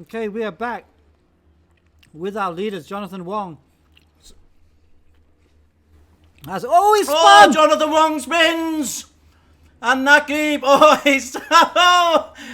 Okay, we are back with our leaders, Jonathan Wong. He spun! Oh, Jonathan Wong spins! And Naquib,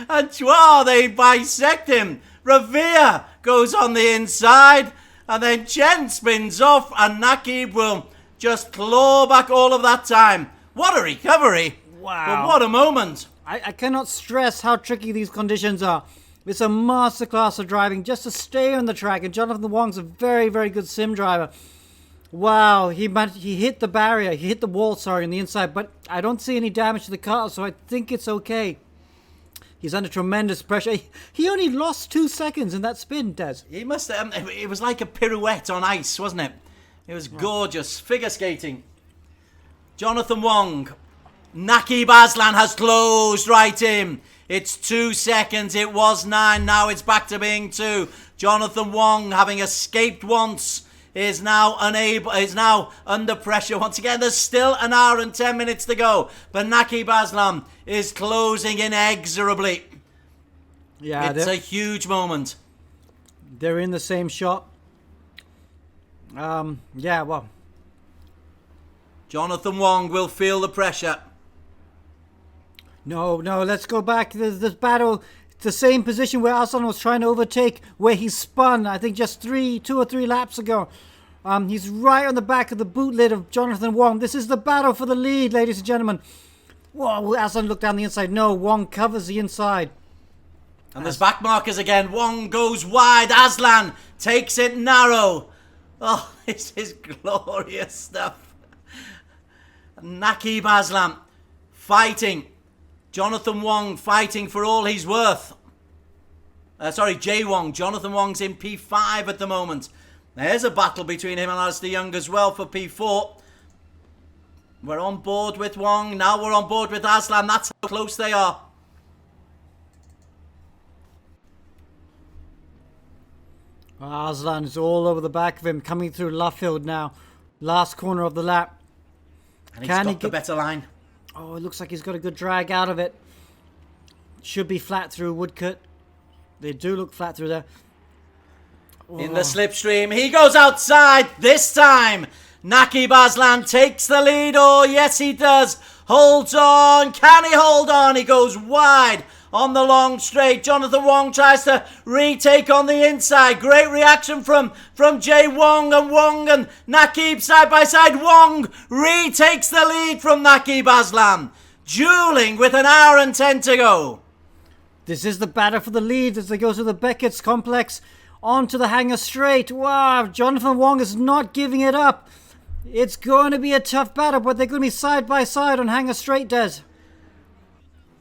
and they bisect him. Revere goes on the inside, and then Chen spins off, and Naquib will just claw back all of that time. What a recovery! Wow. But what a moment! I cannot stress how tricky these conditions are. It's a masterclass of driving just to stay on the track, and Jonathan Wong's a very, very good sim driver. Wow, he hit the barrier, he hit the wall, on the inside, but I don't see any damage to the car, so I think it's okay. He's under tremendous pressure. He only lost 2 seconds in that spin, Des. He must have, it was like a pirouette on ice, wasn't it? It was gorgeous. Figure skating. Jonathan Wong. Naquib Azlan has closed right in. It's 2 seconds. It was 9. Now it's back to being 2. Jonathan Wong, having escaped once, is now under pressure once again. There's still an hour and 10 minutes to go, but Naquib Azlan is closing inexorably. Yeah, it's a huge moment. They're in the same shot. Yeah, well, Jonathan Wong will feel the pressure. No, let's go back. This battle, the same position where Azlan was trying to overtake, where he spun, I think just 2 or 3 laps ago. He's right on the back of the boot lid of Jonathan Wong. This is the battle for the lead, ladies and gentlemen. Whoa, will Azlan look down the inside? No, Wong covers the inside. And there's back markers again. Wong goes wide. Azlan takes it narrow. Oh, this is glorious stuff. Naquib Azlan fighting. Jonathan Wong fighting for all he's worth. Jay Wong. Jonathan Wong's in P5 at the moment. There's a battle between him and Alistair Young as well for P4. We're on board with Wong. Now we're on board with Azlan. That's how close they are. Azlan is all over the back of him, coming through Luffield now. Last corner of the lap. And he's got the better line. Oh, it looks like he's got a good drag out of it. Should be flat through Woodcut. They do look flat through there. Oh. In the slipstream, he goes outside this time. Naquib Azlan takes the lead. Oh, yes, he does. Holds on. Can he hold on? He goes wide on the long straight. Jonathan Wong tries to retake on the inside. Great reaction from Jay Wong and Naquib side by side. Wong retakes the lead from Naquib Azlan. Dueling with an hour and 10 to go. This is the battle for the lead as they go through the Beckett's complex onto the hangar straight. Wow, Jonathan Wong is not giving it up. It's going to be a tough battle, but they're going to be side by side on hangar straight, Des.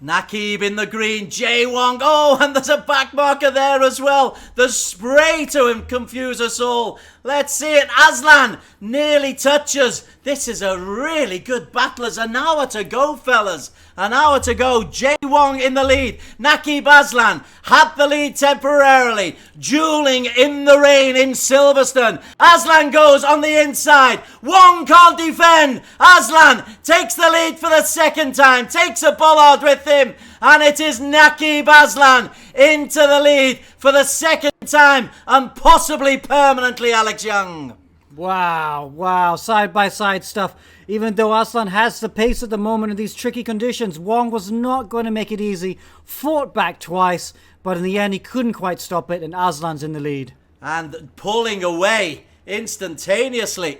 Naquib in the green, Jay Wong, oh, and there's a back marker there as well. The spray to him confuse us all. Let's see it. Azlan nearly touches. This is a really good battle. There's an hour to go, fellas. An hour to go. Jay Wong in the lead. Naquib Azlan had the lead temporarily. Dueling in the rain in Silverstone. Azlan goes on the inside. Wong can't defend. Azlan takes the lead for the second time. Takes a bollard with him. And it is Naquib Azlan into the lead for the second time and possibly permanently, Alex Young. Wow, side-by-side stuff. Even though Azlan has the pace at the moment in these tricky conditions, Wong was not going to make it easy. Fought back twice, but in the end he couldn't quite stop it, and Aslan's in the lead. And pulling away instantaneously.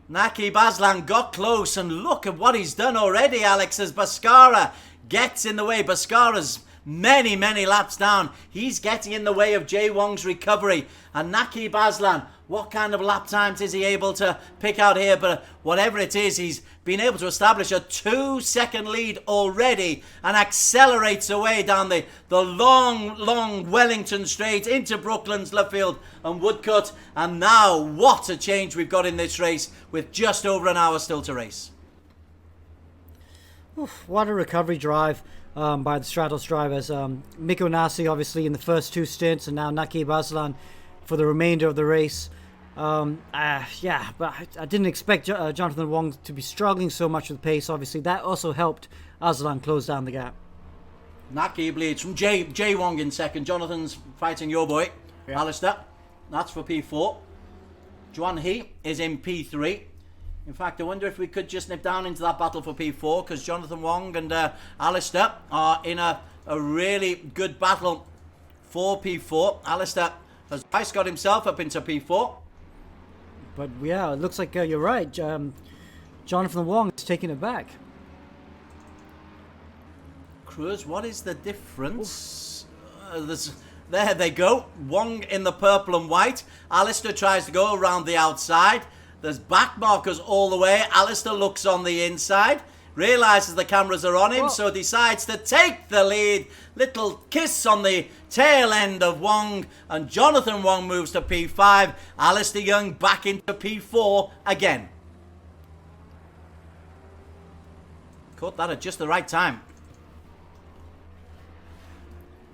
Naquib Azlan got close, and look at what he's done already, Alex, as Bhaskara gets in the way. Bhaskara's many laps down. He's getting in the way of Jay Wong's recovery. And Naquib Azlan, what kind of lap times is he able to pick out here? But whatever it is, he's been able to establish a 2-second lead already and accelerates away down the long Wellington Straight into Brooklands, Luffield and Woodcut. And now, what a change we've got in this race with just over an hour still to race. Oof, what a recovery drive by the Stratos drivers. Mikko Nassi, obviously, in the first 2 stints, and now Naquib Azlan for the remainder of the race. But I didn't expect Jonathan Wong to be struggling so much with pace. Obviously, that also helped Azlan close down the gap. Naquib leads from Jay Wong in second. Jonathan's fighting your boy, Alistair. That's for P4. Juan He is in P3. In fact, I wonder if we could just nip down into that battle for P4, because Jonathan Wong and Alistair are in a really good battle for P4. Alistair has twice got himself up into P4. But yeah, it looks like you're right. Jonathan Wong is taking it back. Cruz, what is the difference? There they go. Wong in the purple and white. Alistair tries to go around the outside. There's back markers all the way. Alistair looks on the inside. Realises the cameras are on him, so decides to take the lead. Little kiss on the tail end of Wong. And Jonathan Wong moves to P5. Alistair Young back into P4 again. Caught that at just the right time.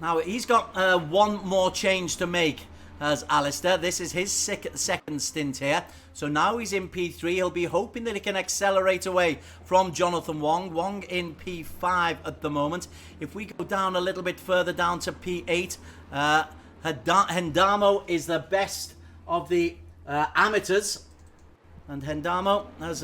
Now, he's got one more change to make as Alistair. This is his second stint here. So now he's in P3. He'll be hoping that he can accelerate away from Jonathan Wong. Wong in P5 at the moment. If we go down a little bit further down to P8, Hendamo is the best of the amateurs. And Hendamo has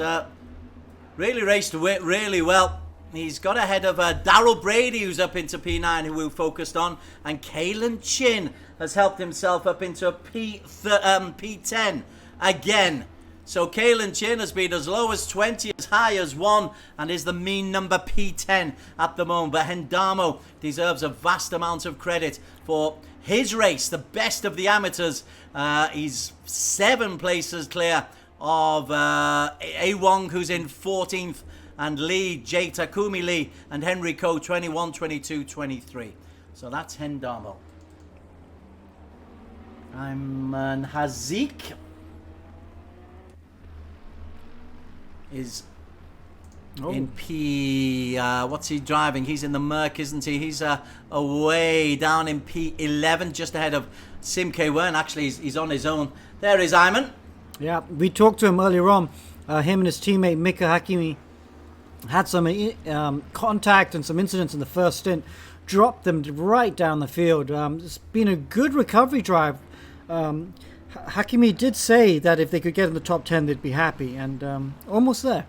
really raced really well. He's got ahead of Daryl Brady, who's up into P9, who we focused on. And Kalen Chin has helped himself up into P10 again. So Kalen Chin has been as low as 20, as high as 1, and is the mean number P10 at the moment. But Hendamo deserves a vast amount of credit for his race, the best of the amateurs. He's 7 places clear of A. Wong, who's in 14th, and Lee, J. Takumi Lee, and Henry Ko, 21, 22, 23. So that's Hendamo. Hazik is in P... what's he driving? He's in the Merc, isn't he? He's away down in P11, just ahead of Sim K1. Actually, he's on his own. There is Ayman. Yeah, we talked to him earlier on. Him and his teammate Mikko Hakimi had some contact and some incidents in the first stint. Dropped them right down the field. It's been a good recovery drive. Hakimi did say that if they could get in the top 10, they'd be happy, and almost there.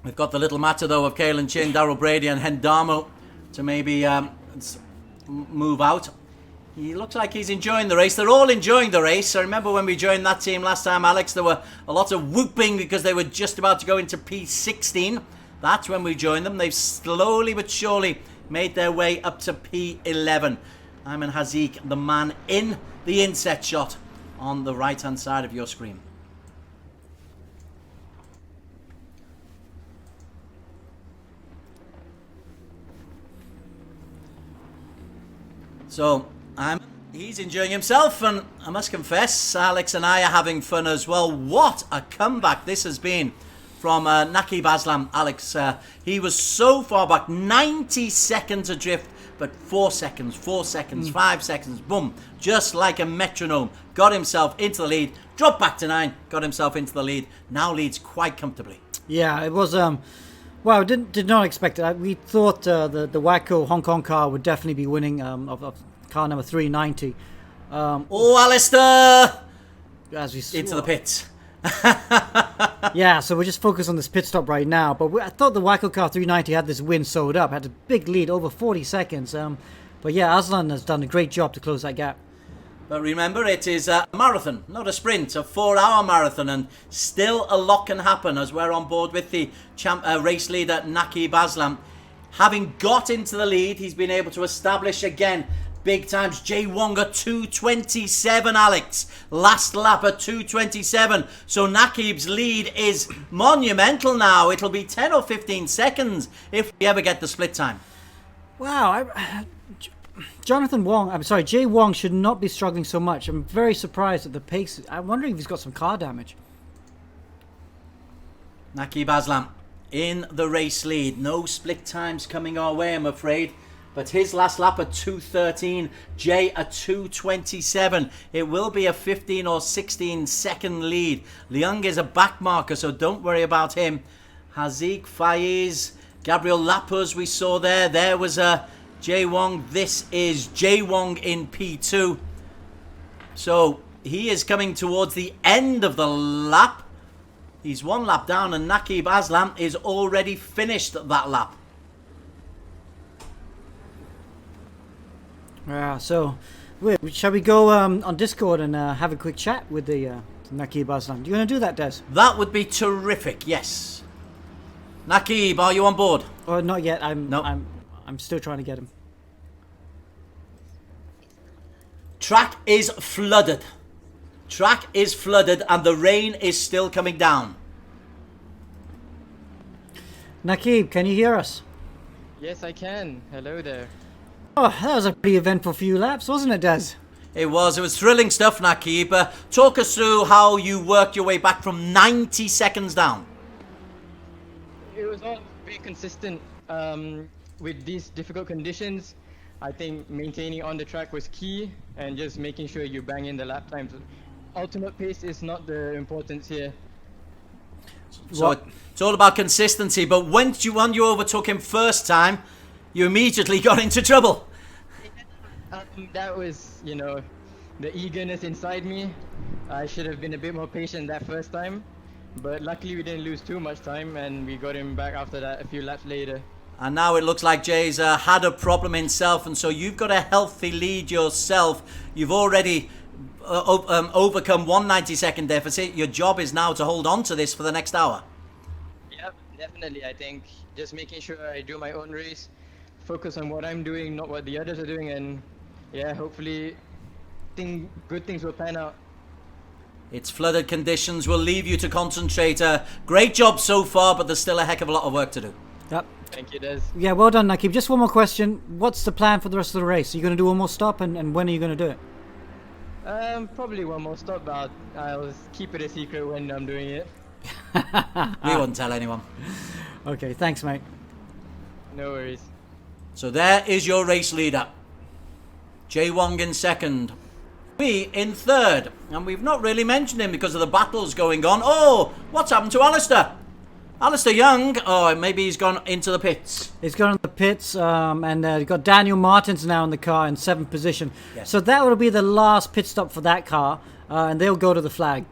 We've got the little matter, though, of Kalen Chin, Daryl Brady, and Hendamo to maybe move out. He looks like he's enjoying the race. They're all enjoying the race. I remember when we joined that team last time, Alex, there were a lot of whooping because they were just about to go into P16. That's when we joined them. They've slowly but surely made their way up to P11. Ayman Hazik, the man in the inset shot on the right-hand side of your screen. So, he's enjoying himself, and I must confess, Alex and I are having fun as well. What a comeback this has been from Naquib Azlan. Alex, he was so far back, 90 seconds adrift, but 4 seconds, 5 seconds, boom, just like a metronome. Got himself into the lead, dropped back to 9, got himself into the lead, now leads quite comfortably. Yeah, it was... Well, did not expect it. We thought the Wako Hong Kong car would definitely be winning of car number 390. Alistair! As we saw. Into the pits. Yeah, so we're just focused on this pit stop right now. But I thought the Wako car 390 had this win sewed up. Had a big lead, over 40 seconds. But yeah, Azlan has done a great job to close that gap. But remember, it is a marathon, not a sprint, a 4-hour marathon, and still a lot can happen as we're on board with the race leader, Naquib Azlan. Having got into the lead, he's been able to establish again big times. Jay Wong at 2:27, Alex. Last lap at 2:27. So Naquib's lead is monumental now. It'll be 10 or 15 seconds if we ever get the split time. Wow, Jay Wong should not be struggling so much. I'm very surprised at the pace. I'm wondering if he's got some car damage. Naquib Azlan in the race lead. No split times coming our way, I'm afraid. But his last lap at 2:13, Jay at 2:27. It will be a 15 or 16 second lead. Leung is a back marker, so don't worry about him. Hazik, Faiz, Gabriel Lapuz we saw there. There was Jay Wong. This is Jay Wong in P2. So he is coming towards the end of the lap. He's one lap down, and Naquib Azlan is already finished that lap. Yeah, so shall we go on Discord and have a quick chat with the Naquib Azlan? You going to do that, Des? That would be terrific, yes. Naquib, are you on board? Oh, not yet. No. I'm still trying to get him. Track is flooded. Track is flooded and the rain is still coming down. Naquib, can you hear us? Yes, I can. Hello there. Oh, that was a pretty eventful few laps, wasn't it, Des? It was thrilling stuff, Naquib. Talk us through how you worked your way back from 90 seconds down. It was all very consistent with these difficult conditions. I think maintaining on the track was key and just making sure you bang in the lap times. Ultimate pace is not the importance here. So it's all about consistency, but when you overtook him first time, you immediately got into trouble. That was, the eagerness inside me. I should have been a bit more patient that first time, but luckily we didn't lose too much time and we got him back after that a few laps later. And now it looks like Jay's had a problem himself, and so you've got a healthy lead yourself. You've already overcome 190-second deficit. Your job is now to hold on to this for the next hour. Yep, definitely. I think just making sure I do my own race, focus on what I'm doing, not what the others are doing, and yeah, hopefully good things will pan out. It's flooded conditions. Will leave you to concentrate. Great job so far, but there's still a heck of a lot of work to do. Yep. Thank you, Des. Yeah, well done, Naquib. Just one more question. What's the plan for the rest of the race? Are you going to do one more stop, and when are you going to do it? Probably one more stop, but I'll keep it a secret when I'm doing it. We won't tell anyone. Okay, thanks, mate. No worries. So there is your race leader. Jay Wong in second. Me in third. And we've not really mentioned him because of the battles going on. Oh, what's happened to Alistair? Alistair Young. Oh, maybe he's gone into the pits. He's gone into the pits, and you've got Daniel Martins now in the car in 7th position. Yes. So that will be the last pit stop for that car, and they'll go to the flag.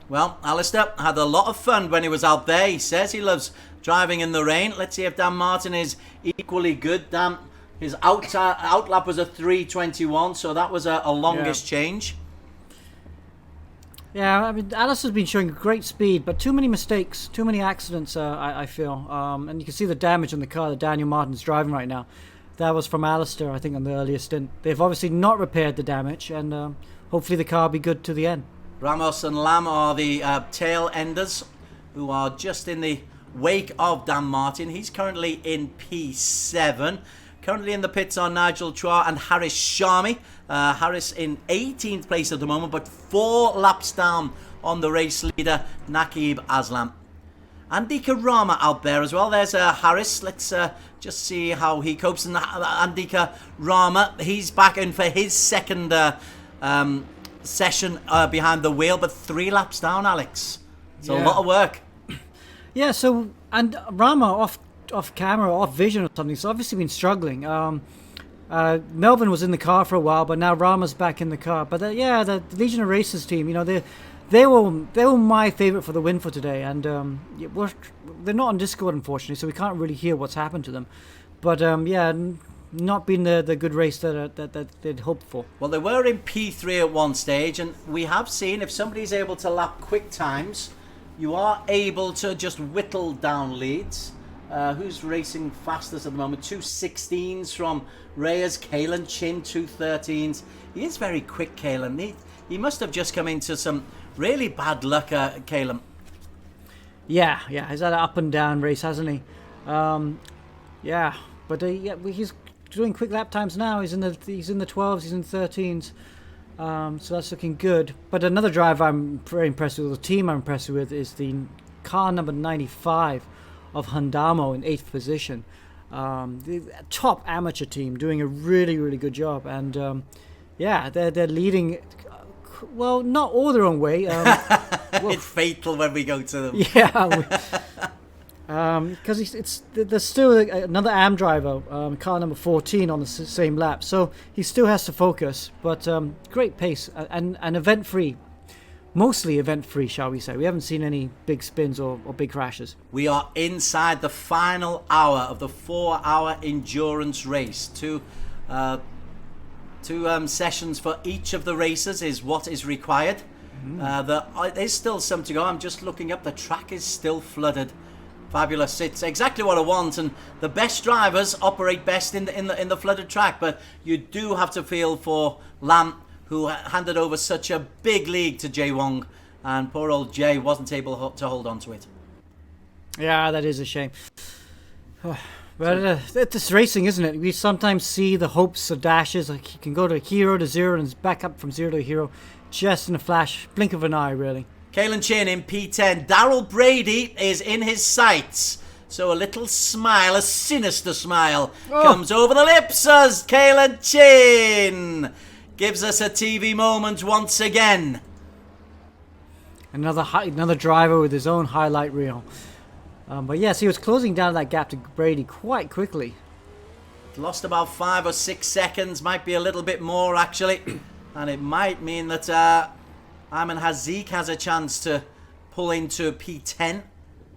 Well, Alistair had a lot of fun when he was out there. He says he loves driving in the rain. Let's see if Dan Martin is equally good. Dan, his out lap was a 3:21, so that was a longish change. Yeah, I mean, Alistair's been showing great speed, but too many mistakes, too many accidents, I feel. And you can see the damage on the car that Daniel Martin's driving right now. That was from Alistair, I think, on the earlier stint. They've obviously not repaired the damage, and hopefully the car will be good to the end. Ramos and Lam are the tail enders who are just in the wake of Dan Martin. He's currently in P7. Currently in the pits are Nigel Chua and Harris Sharmi. Harris in 18th place at the moment, but 4 laps down on the race leader, Naquib Azlan. Andika Rama out there as well. There's Harris. Let's just see how he copes. And Andika Rama, he's back in for his second session behind the wheel, but 3 laps down, Alex. It's a lot of work. Yeah, so, and Rama off camera, off vision or something, so obviously been struggling. Melvin was in the car for a while, but now Rama's back in the car. But the Legion of Racers team, they were my favourite for the win for today, and they're not on Discord unfortunately, so we can't really hear what's happened to them. But not been the good race that they'd hoped for. Well, they were in P3 at one stage, and we have seen if somebody's able to lap quick times, you are able to just whittle down leads. Who's racing fastest at the moment? 2:16s from Reyes. Kalen Chin, 2:13s. He is very quick, Kalen. He must have just come into some really bad luck, Kalen. Yeah, he's had an up and down race, hasn't he? But he's doing quick lap times now. He's in the 12s, he's in 13s. So that's looking good. But another driver I'm very impressed with, the team I'm impressed with, is the car number 95 of Hondamo in 8th position. The top amateur team doing a really, really good job. And they're leading, well, not all their own way. It's fatal when we go to them. Yeah. Because there's still another AM driver, car number 14 on the same lap, so he still has to focus. But great pace and event-free, mostly event-free, shall we say. We haven't seen any big spins or big crashes. We are inside the final hour of the 4-hour endurance race. Two sessions for each of the races is what is required. There is still some to go. I'm just looking up. The track is still flooded. Fabulous. It's exactly what I want, and the best drivers operate best in the flooded track. But you do have to feel for Lam, who handed over such a big lead to Jay Wong, and poor old Jay wasn't able to hold on to it. Yeah, that is a shame. But it's racing, isn't it? We sometimes see the hopes of dashes. Like he can go to hero to zero and back up from zero to hero just in a flash, blink of an eye, really. Caelan Chin in P10. Daryl Brady is in his sights. So a little smile, a sinister smile, comes over the lips as Caelan Chin gives us a TV moment once again. Another driver with his own highlight reel. But yes, he was closing down that gap to Brady quite quickly. Lost about 5 or 6 seconds, might be a little bit more actually. And it might mean that Ayman Hazik has a chance to pull into P10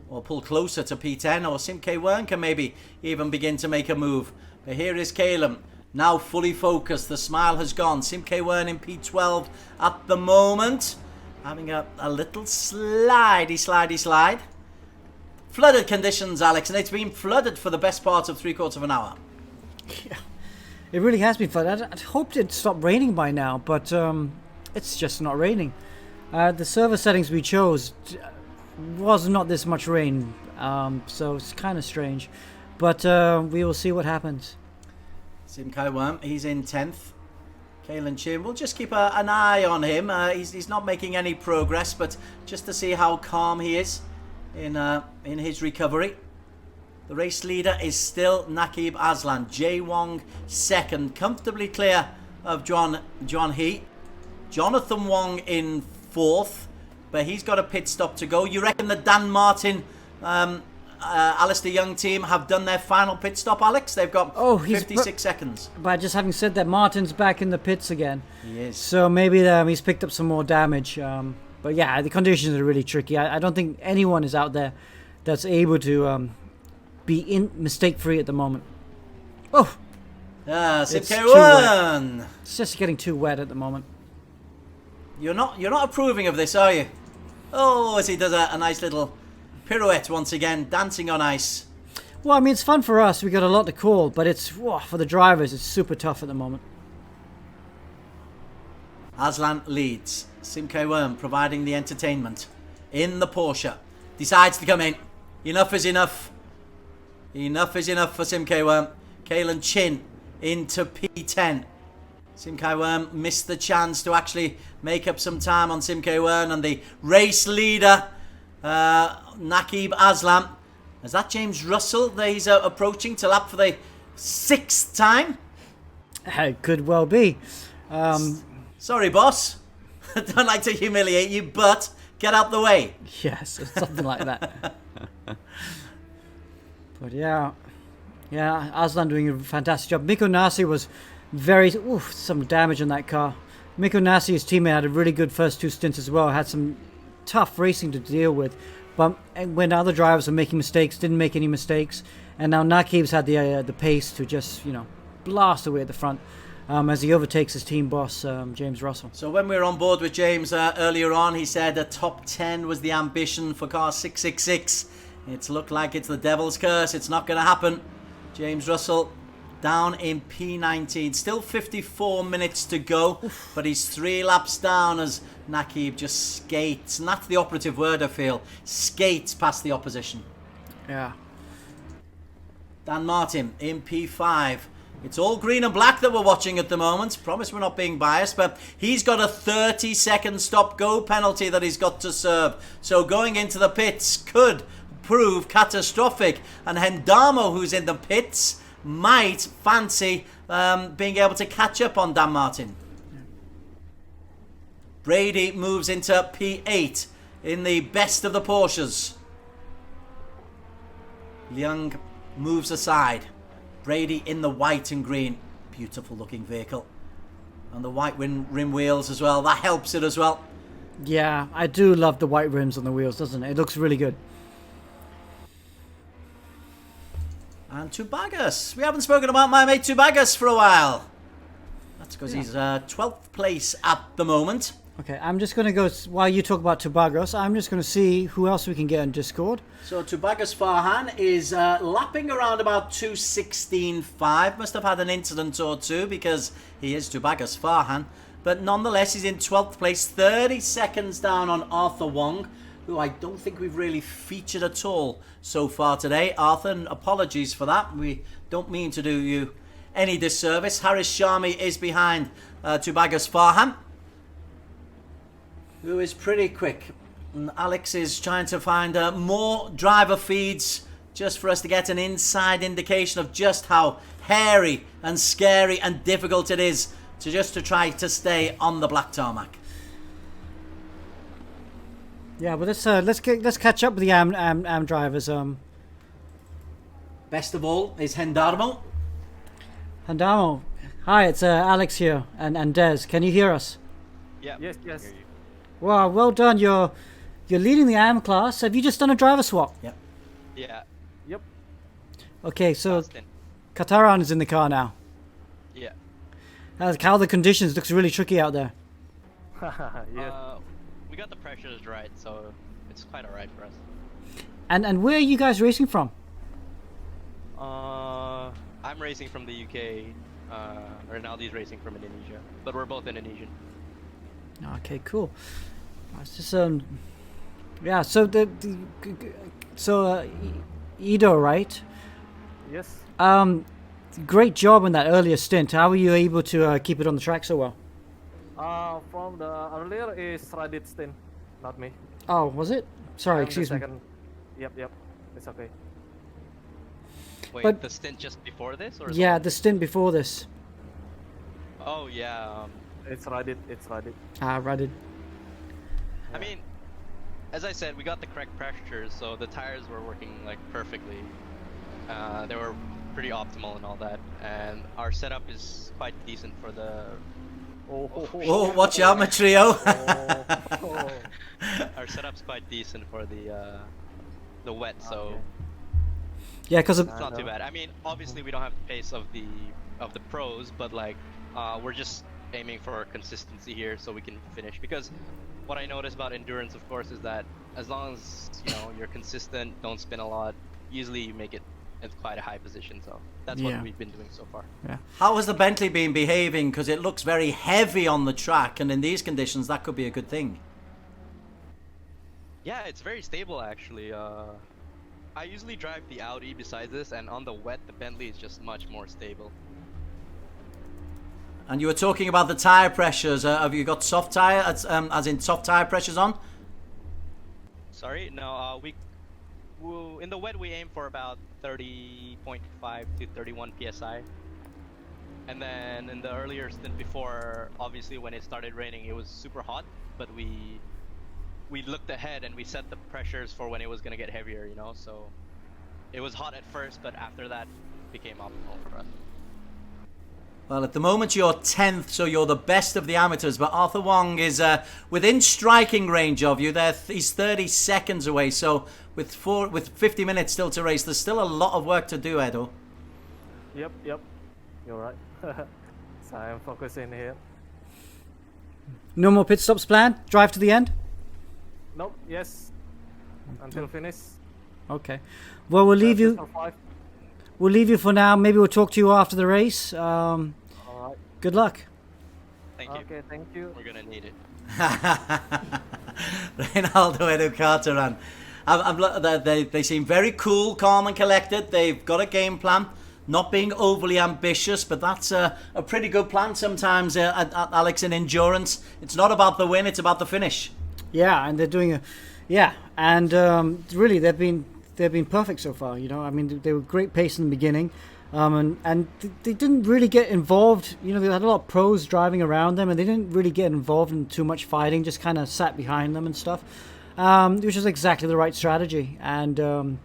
or pull closer to P10, or Simke Wern can maybe even begin to make a move. But here is Caelan, now fully focused. The smile has gone. Simke Wern in P12 at the moment, having a little slide. Flooded conditions, Alex, and it's been flooded for the best part of 3/4 of an hour. Yeah, it really has been flooded. I'd hoped it'd stop raining by now, but it's just not raining. The server settings we chose was not this much rain, so it's kind of strange. But we will see what happens. Simke Wern, he's in 10th. Caelan Chin, we'll just keep an eye on him. He's not making any progress, but just to see how calm he is in his recovery. The race leader is still Naquib Azlan. Jay Wong second, comfortably clear of John He. Jonathan Wong in 4th, but he's got a pit stop to go. You reckon the Dan Martin, Alistair Young team have done their final pit stop, Alex? They've got 56 seconds. But just having said that, Martin's back in the pits again. He is. So maybe he's picked up some more damage. But yeah, the conditions are really tricky. I don't think anyone is out there that's able to be mistake-free at the moment. Oh! Simke Wern. It's just getting too wet at the moment. You're not approving of this, are you? Oh, as he does a nice little pirouette once again, dancing on ice. Well, I mean, it's fun for us. We got a lot to call, but it's for the drivers. It's super tough at the moment. Azlan leads. Simke Wern providing the entertainment in the Porsche. Decides to come in. Enough is enough. Enough is enough for Simke Wern. Caelan Chin into P10. Simke Wern missed the chance to actually make up some time on Simke Wern, and the race leader, Naquib Azlan. Is that James Russell that he's approaching to lap for the 6th time? It could well be. Sorry, boss. I don't like to humiliate you, but get out the way. Yes, something like that. But yeah, Azlan doing a fantastic job. Mikko Nassi was some damage on that car. Mikko Nassi, his teammate, had a really good first 2 stints as well. Had some tough racing to deal with. But when other drivers were making mistakes, didn't make any mistakes. And now Naquib's had the pace to just, blast away at the front. As he overtakes his team boss, James Russell. So when we were on board with James earlier on, he said a top 10 was the ambition for car 666. It's looked like it's the devil's curse. It's not going to happen. James Russell down in P19. Still 54 minutes to go, but he's 3 laps down as Naquib just skates. And that's the operative word, I feel. Skates past the opposition. Yeah. Dan Martin in P5. It's all green and black that we're watching at the moment. Promise we're not being biased, but he's got a 30-second stop-go penalty that he's got to serve. So going into the pits could prove catastrophic. And Hendamo, who's in the pits, might fancy being able to catch up on Dan Martin. Brady moves into P8 in the best of the Porsches. Liang moves aside. Brady in the white and green. Beautiful looking vehicle. And the white rim wheels as well. That helps it as well. Yeah, I do love the white rims on the wheels, doesn't it? It looks really good. And Tubagas. We haven't spoken about my mate Tubagas for a while. That's because he's 12th place at the moment. Okay, I'm just going to go, while you talk about Tobagos, I'm just going to see who else we can get on Discord. So Tubagas Farhan is lapping around about 2:16.5. Must have had an incident or two because he is Tubagas Farhan. But nonetheless, he's in 12th place, 30 seconds down on Arthur Wong, who I don't think we've really featured at all so far today. Arthur, and apologies for that. We don't mean to do you any disservice. Haris Sharmi is behind Tubagas Farhan, who is pretty quick. And Alex is trying to find more driver feeds just for us to get an inside indication of just how hairy and scary and difficult it is to try to stay on the black tarmac. Yeah, but let's catch up with the AM drivers. Best of all is Hendarmo. Handamo, hi, it's Alex here and Des. Can you hear us? Yeah. Yes. Wow, well done. You're leading the AM class. Have you just done a driver swap? Yep. Yeah. Yep. Okay, so Austin. Kataran is in the car now. Yeah. How the conditions looks really tricky out there. Yeah. We got the pressures right, so it's quite alright for us. And where are you guys racing from? I'm racing from the UK. Rinaldi's racing from Indonesia, but we're both Indonesian. Okay, cool. It's just yeah. So Ido, right? Yes. Great job in that earlier stint. How were you able to keep it on the track so well? From the earlier is Radit Stin, not me. Oh, was it? Sorry, I'm excuse the me. second. Yep. It's okay. Wait, But- the stint just before this, or? Yeah, the stint before this. Oh yeah. It's Radit. Radid. I mean, as I said, we got the correct pressures, so the tires were working like perfectly. They were pretty optimal and all that, and our setup is quite decent for the. Oh, watch out, Matrio. Our setup's quite decent for the wet, so Okay. Yeah, because it's not too bad. I mean, obviously we don't have the pace of the pros, but like we're just aiming for consistency here so we can finish. Because what I notice about endurance, of course, is that as long as you're consistent, don't spin a lot, usually you make it at quite a high position. So that's Yeah. what we've been doing so far. How has the Bentley been behaving? Because it looks very heavy on the track, and in these conditions, that could be a good thing. Yeah, it's very stable actually. I usually drive the Audi besides this, and on the wet, the Bentley is just much more stable. And you were talking about the tyre pressures. Have you got soft tyre, as in soft tyre pressures on? Sorry, no. In the wet we aim for about 30.5 to 31 psi, and then in the earlier stint before, obviously when it started raining, it was super hot. But we looked ahead and we set the pressures for when it was gonna get heavier. So it was hot at first, but after that became optimal for us. Well, at the moment you're 10th, so you're the best of the amateurs. But Arthur Wong is within striking range of you. He's 30 seconds away. So with 50 minutes still to race, there's still a lot of work to do, Edo. Yep. You're right. So I'm focusing here. no more pit stops planned. Drive to the end. Nope. Yes. Until finish. Okay. Well, we'll leave you. Five. We'll leave you for now. Maybe we'll talk to you after the race. All right. Good luck. Thank you. Okay. Thank you. We're gonna need it. Reynaldo Edu Carteran. They seem very cool, calm and collected. They've got a game plan, not being overly ambitious, but that's a pretty good plan sometimes, Alex, in endurance. It's not about the win, it's about the finish. Yeah, and they're doing really they've been perfect so far. I mean, they were great pace in the beginning, and they didn't really get involved. They had a lot of pros driving around them, and they didn't really get involved in too much fighting. Just kind of sat behind them and stuff, which is exactly the right strategy. And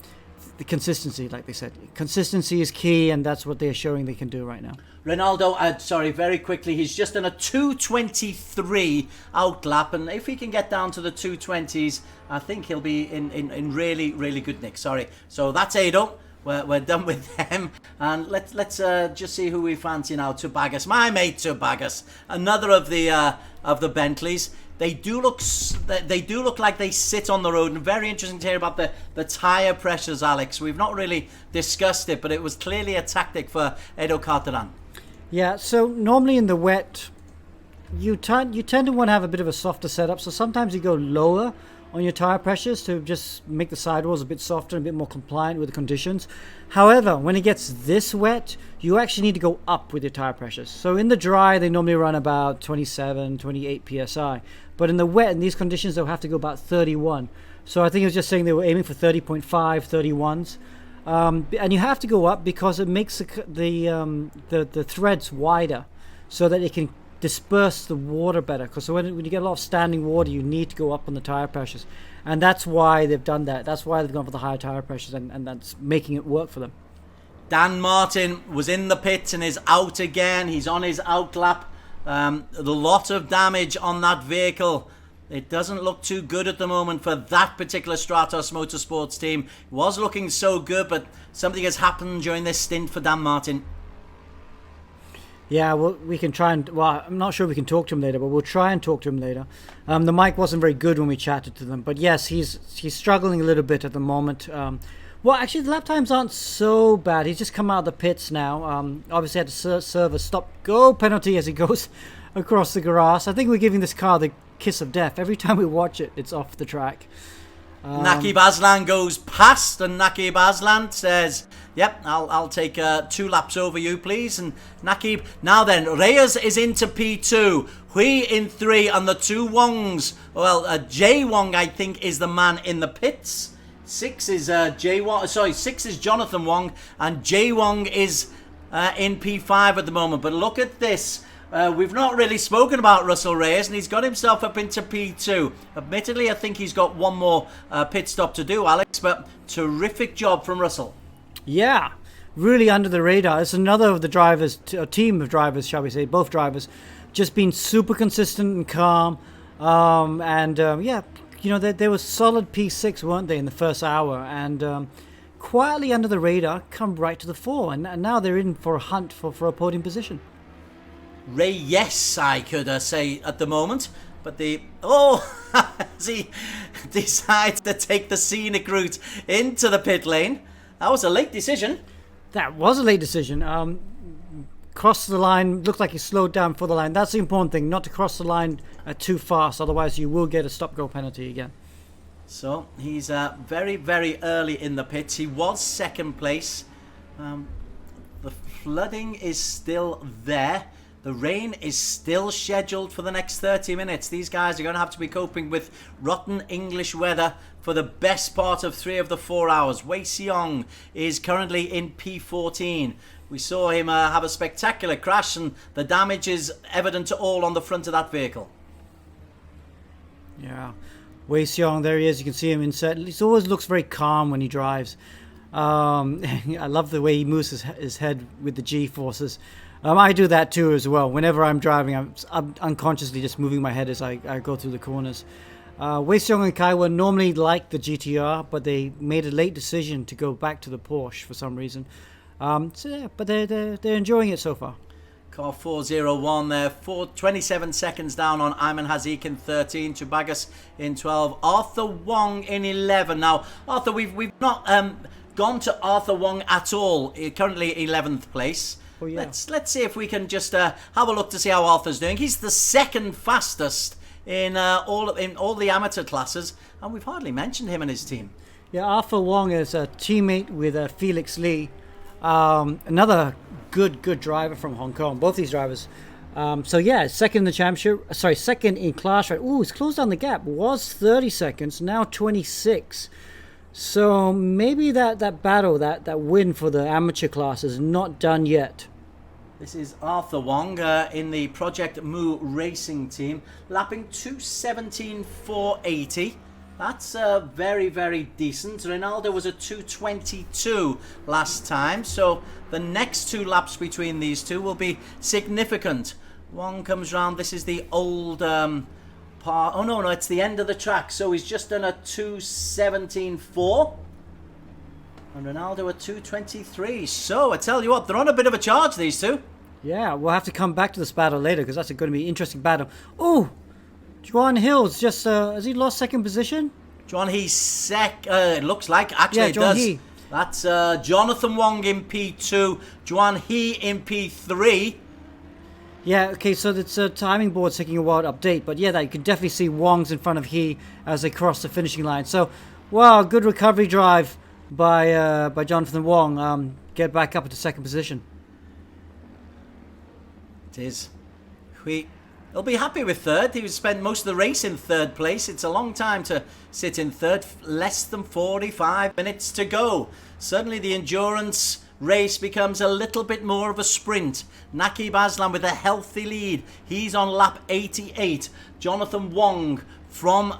the consistency, like they said. Consistency is key, and that's what they're showing they can do right now. Ronaldo, sorry, very quickly, he's just done a 2:23 outlap, and if he can get down to the 2:20s, I think he'll be in really, really good nick. Sorry. So that's Ado. We're done with them, and let's just see who we fancy now. Tobagas, my mate Tobagas, another of the Bentleys. They do look like they sit on the road, and very interesting to hear about the tyre pressures, Alex. We've not really discussed it, but it was clearly a tactic for Edo Carteran. Yeah, so normally in the wet, you tend to want to have a bit of a softer setup, so sometimes you go lower on your tire pressures to just make the sidewalls a bit softer and a bit more compliant with the conditions. However, when it gets this wet, you actually need to go up with your tire pressures. So in the dry, they normally run about 27, 28 psi. But in the wet, in these conditions, they'll have to go about 31. So I think it was just saying they were aiming for 30.5, 31s. And you have to go up because it makes the threads wider so that it can disperse the water better, because when you get a lot of standing water, you need to go up on the tire pressures, and that's why they've done that. That's why they've gone for the higher tire pressures, and that's making it work for them. Dan Martin was in the pits and is out again. He's on his outlap. A lot of damage on that vehicle. It doesn't look too good at the moment for that particular Stratos Motorsports team. It was looking so good, but something has happened during this stint for Dan Martin. Yeah, well, we can try and... Well, I'm not sure we can talk to him later, but we'll try and talk to him later. The mic wasn't very good when we chatted to them. But yes, he's struggling a little bit at the moment. Well, actually, the lap times aren't so bad. He's just come out of the pits now. Obviously, had to serve a stop-go penalty as he goes across the grass. I think we're giving this car the kiss of death. Every time we watch it, it's off the track. Naquib Azlan goes past, and Naquib Azlan says, yep, I'll take 2 laps over you, please. And Naquib, now then, Reyes is into P2, Hui in 3, and the 2 Wongs. Well, Jay Wong, I think, is the man in the pits. 6 is Jay Wong, sorry, 6 is Jonathan Wong, and Jay Wong is in P5 at the moment. But look at this. We've not really spoken about Russell Reyes, and he's got himself up into P2. Admittedly, I think he's got one more pit stop to do, Alex, but terrific job from Russell. Yeah, really under the radar. It's another of the drivers, a team of drivers, shall we say, both drivers, just being super consistent and calm. Yeah, you know, they were solid P6, weren't they, in the first hour? And quietly under the radar, come right to the fore. And now they're in for a hunt for a podium position. Reyes, I could say at the moment, but he decides to take the scenic route into the pit lane. That was a late decision. That was a late decision. Crossed the line, looked like he slowed down for the line. That's the important thing, not to cross the line too fast, otherwise you will get a stop-go penalty again. So he's very, very early in the pits. He was second place. The flooding is still there. The rain is still scheduled for the next 30 minutes. These guys are going to have to be coping with rotten English weather for the best part of 3 of the 4 hours. Wei Xiong is currently in P14. We saw him have a spectacular crash, and the damage is evident to all on the front of that vehicle. Yeah, Wei Xiong, there he is. You can see him inside. He always looks very calm when he drives. I love the way he moves his head with the G-forces. I do that too as well. Whenever I'm driving, I'm unconsciously just moving my head as I go through the corners. Wei Xiong and Kaiwa normally like the GTR, but they made a late decision to go back to the Porsche for some reason. But they're enjoying it so far. Car 401 there, 27 seconds down on Ayman Haziq in 13, Tobagas in 12, Arthur Wong in 11. Now, Arthur, we've not gone to Arthur Wong at all. Currently 11th place. Oh, yeah. Let's see if we can just have a look to see how Arthur's doing. He's the second fastest in all the amateur classes, and we've hardly mentioned him and his team. Yeah, Arthur Wong is a teammate with Felix Lee, another good driver from Hong Kong. Both these drivers. So yeah, second in the championship. Sorry, second in class. Right. Ooh, he's closed down the gap. Was 30 seconds, now 26. So maybe that battle, that win for the amateur class is not done yet. This is Arthur Wong in the Project Mu Racing team, lapping 2:17.480. That's very, very decent. Ronaldo was a 2:22 last time, so the next 2 laps between these two will be significant. Wong comes round. This is the old part. Oh, no, it's the end of the track, so he's just done a 2:17.4. And Ronaldo a 2:23. So, I tell you what, they're on a bit of a charge, these two. Yeah, we'll have to come back to this battle later because that's going to be an interesting battle. Oh, Juan Hill's just, has he lost second position? John He's it looks like. Actually, Yeah, it John does. He. That's Jonathan Wong in P2, Juan He in P3. Yeah, okay, so it's a timing board taking a while to update, but yeah, you can definitely see Wong's in front of He as they cross the finishing line. So, wow, good recovery drive by Jonathan Wong. Get back up into second position. It is. He'll be happy with third. He spent most of the race in third place. It's a long time to sit in third. Less than 45 minutes to go. Suddenly the endurance race becomes a little bit more of a sprint. Naquib Azlan with a healthy lead. He's on lap 88. Jonathan Wong from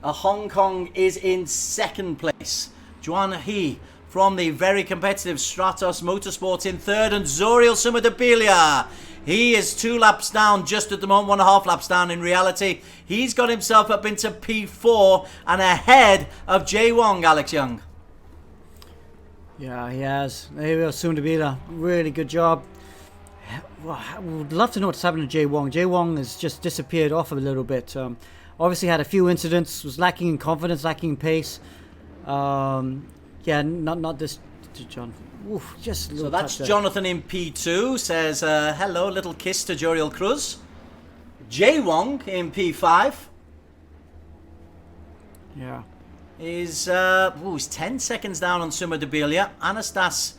Hong Kong is in second place. Juan He from the very competitive Stratos Motorsports in third, and Zoriel Sumadabilia. He is 2 laps down just at the moment, 1.5 laps down in reality. He's got himself up into P4 and ahead of Jay Wong, Alex Young. Yeah, he has. There you go, Sumadabilia. Really good job. Well, I would love to know what's happening to Jay Wong. Jay Wong has just disappeared off a little bit. Obviously had a few incidents, was lacking in confidence, lacking in pace. Yeah, not this, John. Oof, just a little So that's touch there. Jonathan in P2, says hello, little kiss to Joriel Cruz. Jay Wong in P5 Yeah. is he's 10 seconds down on Sumadabilia. Anastas,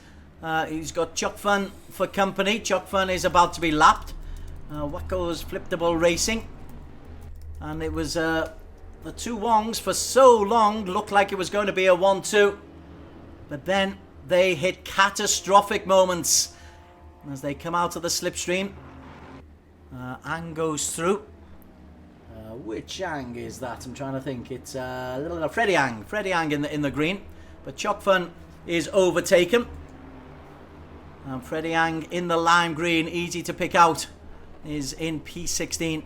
he's got Chokfun for company. Chokfun is about to be lapped. Wako's Fliptable Racing. And it was the 2 Wongs for so long looked like it was going to be a 1-2. But then they hit catastrophic moments as they come out of the slipstream. Ang goes through. Which Ang is that? I'm trying to think. It's Freddie Ang. Freddie Ang in the green. But Chokfun is overtaken. Freddie Ang in the lime green, easy to pick out, is in P16.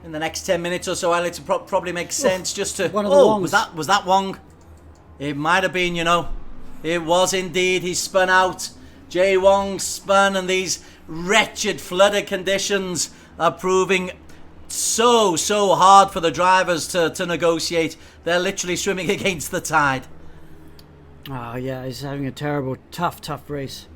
In the next 10 minutes or so, Alex, it probably makes sense just to... One of the Oh, Wongs. was that Wong? It might have been, you know. It was indeed. He spun out. Jay Wong spun, and these wretched flooded conditions are proving so hard for the drivers to negotiate. They're literally swimming against the tide. Oh, yeah, he's having a terrible, tough race.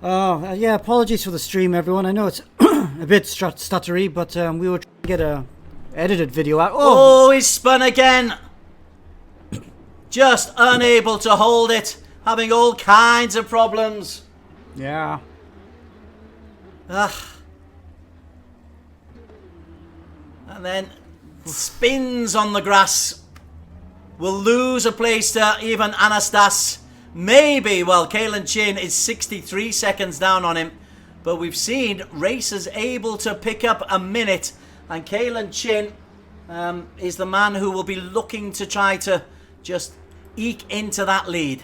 Oh, yeah, apologies for the stream, everyone. I know it's a bit stuttery, but we were trying to get a edited video out. Oh, he's spun again. Just unable to hold it. Having all kinds of problems. Yeah. Ugh. And then spins on the grass. Will lose a place to even Anastas. Maybe, well, Kalen Chin is 63 seconds down on him. But we've seen racers able to pick up a minute. And Kalen Chin is the man who will be looking to try to just eke into that lead.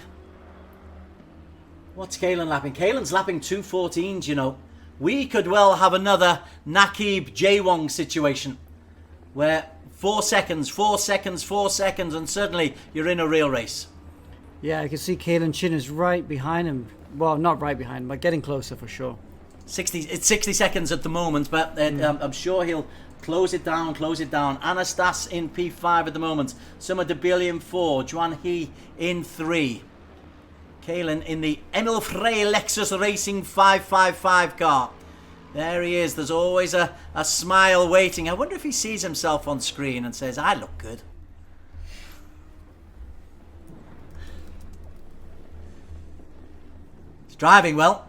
What's Kalen lapping? Kalen's lapping 2:14s, you know. We could well have another Naquib Jaywong situation. Where 4 seconds, 4 seconds, 4 seconds, and suddenly you're in a real race. Yeah, I can see Kalen Chin is right behind him. Well, not right behind him, but getting closer for sure. It's 60 seconds at the moment, but I'm sure he'll close it down. Anastas in P5 at the moment. Sumadabilia in 4. Juan He in 3. Kalen in the Emil Frey Lexus Racing 555 car. There he is. There's always a smile waiting. I wonder if he sees himself on screen and says, I look good. He's driving well.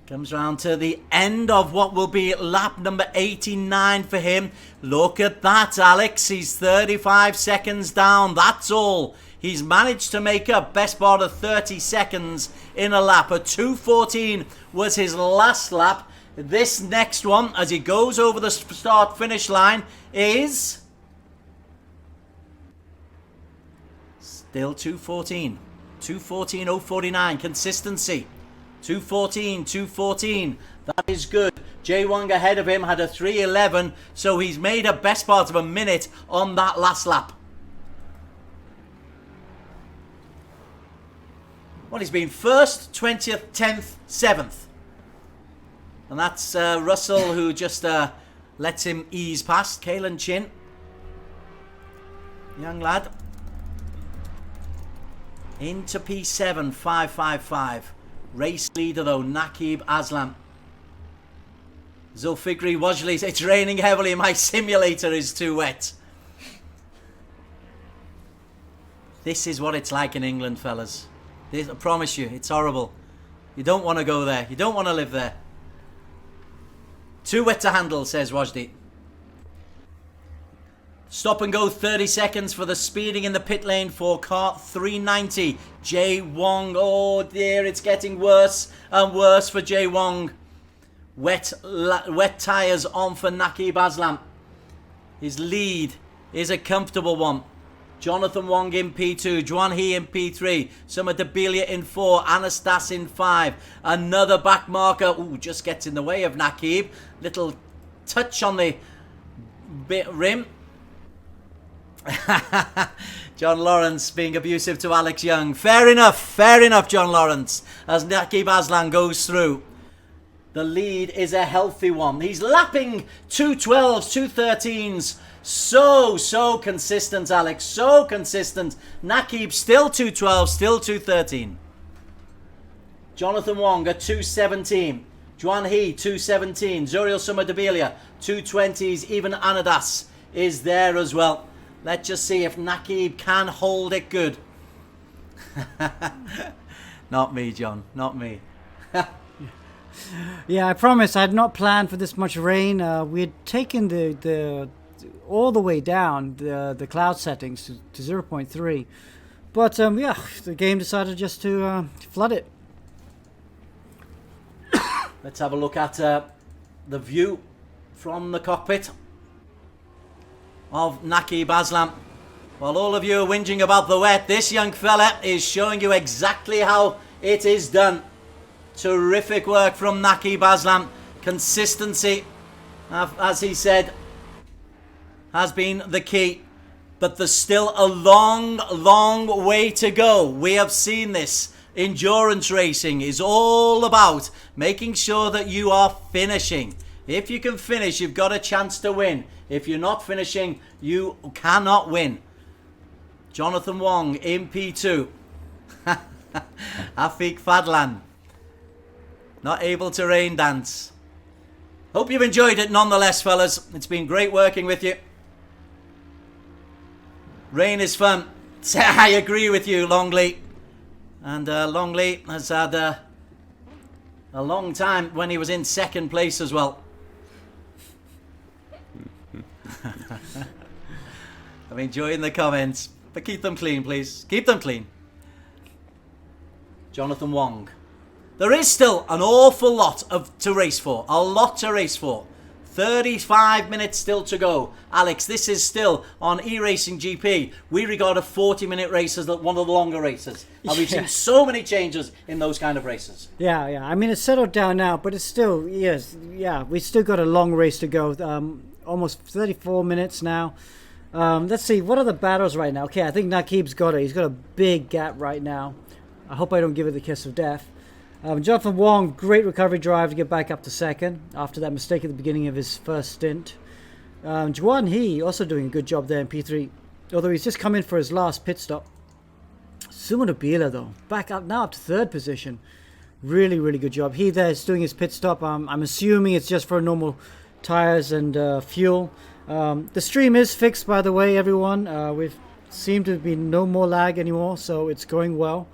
Comes round to the end of what will be lap number 89 for him. Look at that, Alex. He's 35 seconds down. That's all. He's managed to make up best part of 30 seconds in a lap. A 2:14 was his last lap. This next one, as he goes over the start-finish line, is still 2:14. 2:14.049. Consistency. 2:14, 2:14. That is good. Jay Wong ahead of him had a 3:11, so he's made a best part of a minute on that last lap. Well, he's been 1st, 20th, 10th, 7th. And that's Russell, who just lets him ease past. Kalen Chin. Young lad. Into P7, 5:55. Race leader, though, Naquib Azlan. Zulfikri Wajli, it's raining heavily. My simulator is too wet. This is what it's like in England, fellas. I promise you, it's horrible. You don't want to go there. You don't want to live there. Too wet to handle, says Wajdi. Stop and go 30 seconds for the speeding in the pit lane for car 390. Jay Wong. Oh dear, it's getting worse and worse for Jay Wong. Wet tyres on for Naquib Azlan. His lead is a comfortable one. Jonathan Wong in P2, Juan He in P3, Summer Debelia in 4, Anastas in 5. Another back marker. Ooh, just gets in the way of Naquib. Little touch on the rim. John Lawrence being abusive to Alex Young. Fair enough, John Lawrence, as Naquib Azlan goes through. The lead is a healthy one. He's lapping 2:12s, 2:13s. So consistent, Alex. So consistent. Naquib still 2:12, still 2:13. Jonathan Wong at 2:17. Juan He 2:17. Zuriel Summer Debelia 2:20s. Even Anadas is there as well. Let's just see if Naquib can hold it good. Not me, John. Not me. Yeah, I promise I had not planned for this much rain. We had taken the all the way down the cloud settings to 0.3, but yeah, the game decided just to flood it. Let's have a look at the view from the cockpit of Naquib Azlan. While all of you are whinging about the wet, this young fella is showing you exactly how it is done. Terrific work from Naquib Azlan. Consistency, as he said, has been the key. But there's still a long way to go. We have seen this. Endurance racing is all about making sure that you are finishing. If you can finish, you've got a chance to win. If you're not finishing, you cannot win. Jonathan Wong in P2. Afik Fadlan. Not able to rain dance. Hope you've enjoyed it nonetheless, fellas. It's been great working with you. Rain is fun. I agree with you, Longley. And Longley has had a long time when he was in second place as well. I'm enjoying the comments, but keep them clean, please. Keep them clean. Jonathan Wong. There is still an awful lot to race for. A lot to race for. 35 minutes still to go. Alex, this is still on eRacing GP. We regard a 40-minute race as one of the longer races. And we've seen so many changes in those kind of races. Yeah. I mean, it's settled down now, but it's still, we still got a long race to go. Almost 34 minutes now. Let's see, what are the battles right now? Okay, I think Naquib's got it. He's got a big gap right now. I hope I don't give it the kiss of death. Jonathan Wong, great recovery drive to get back up to second after that mistake at the beginning of his first stint. Juan He also doing a good job there in P3, although he's just come in for his last pit stop. Sumo Nabila, though, back up now up to third position. Really good job. He there is doing his pit stop. I'm assuming it's just for normal tires and fuel. The stream is fixed, by the way, everyone. We've seemed to be no more lag anymore, so it's going well.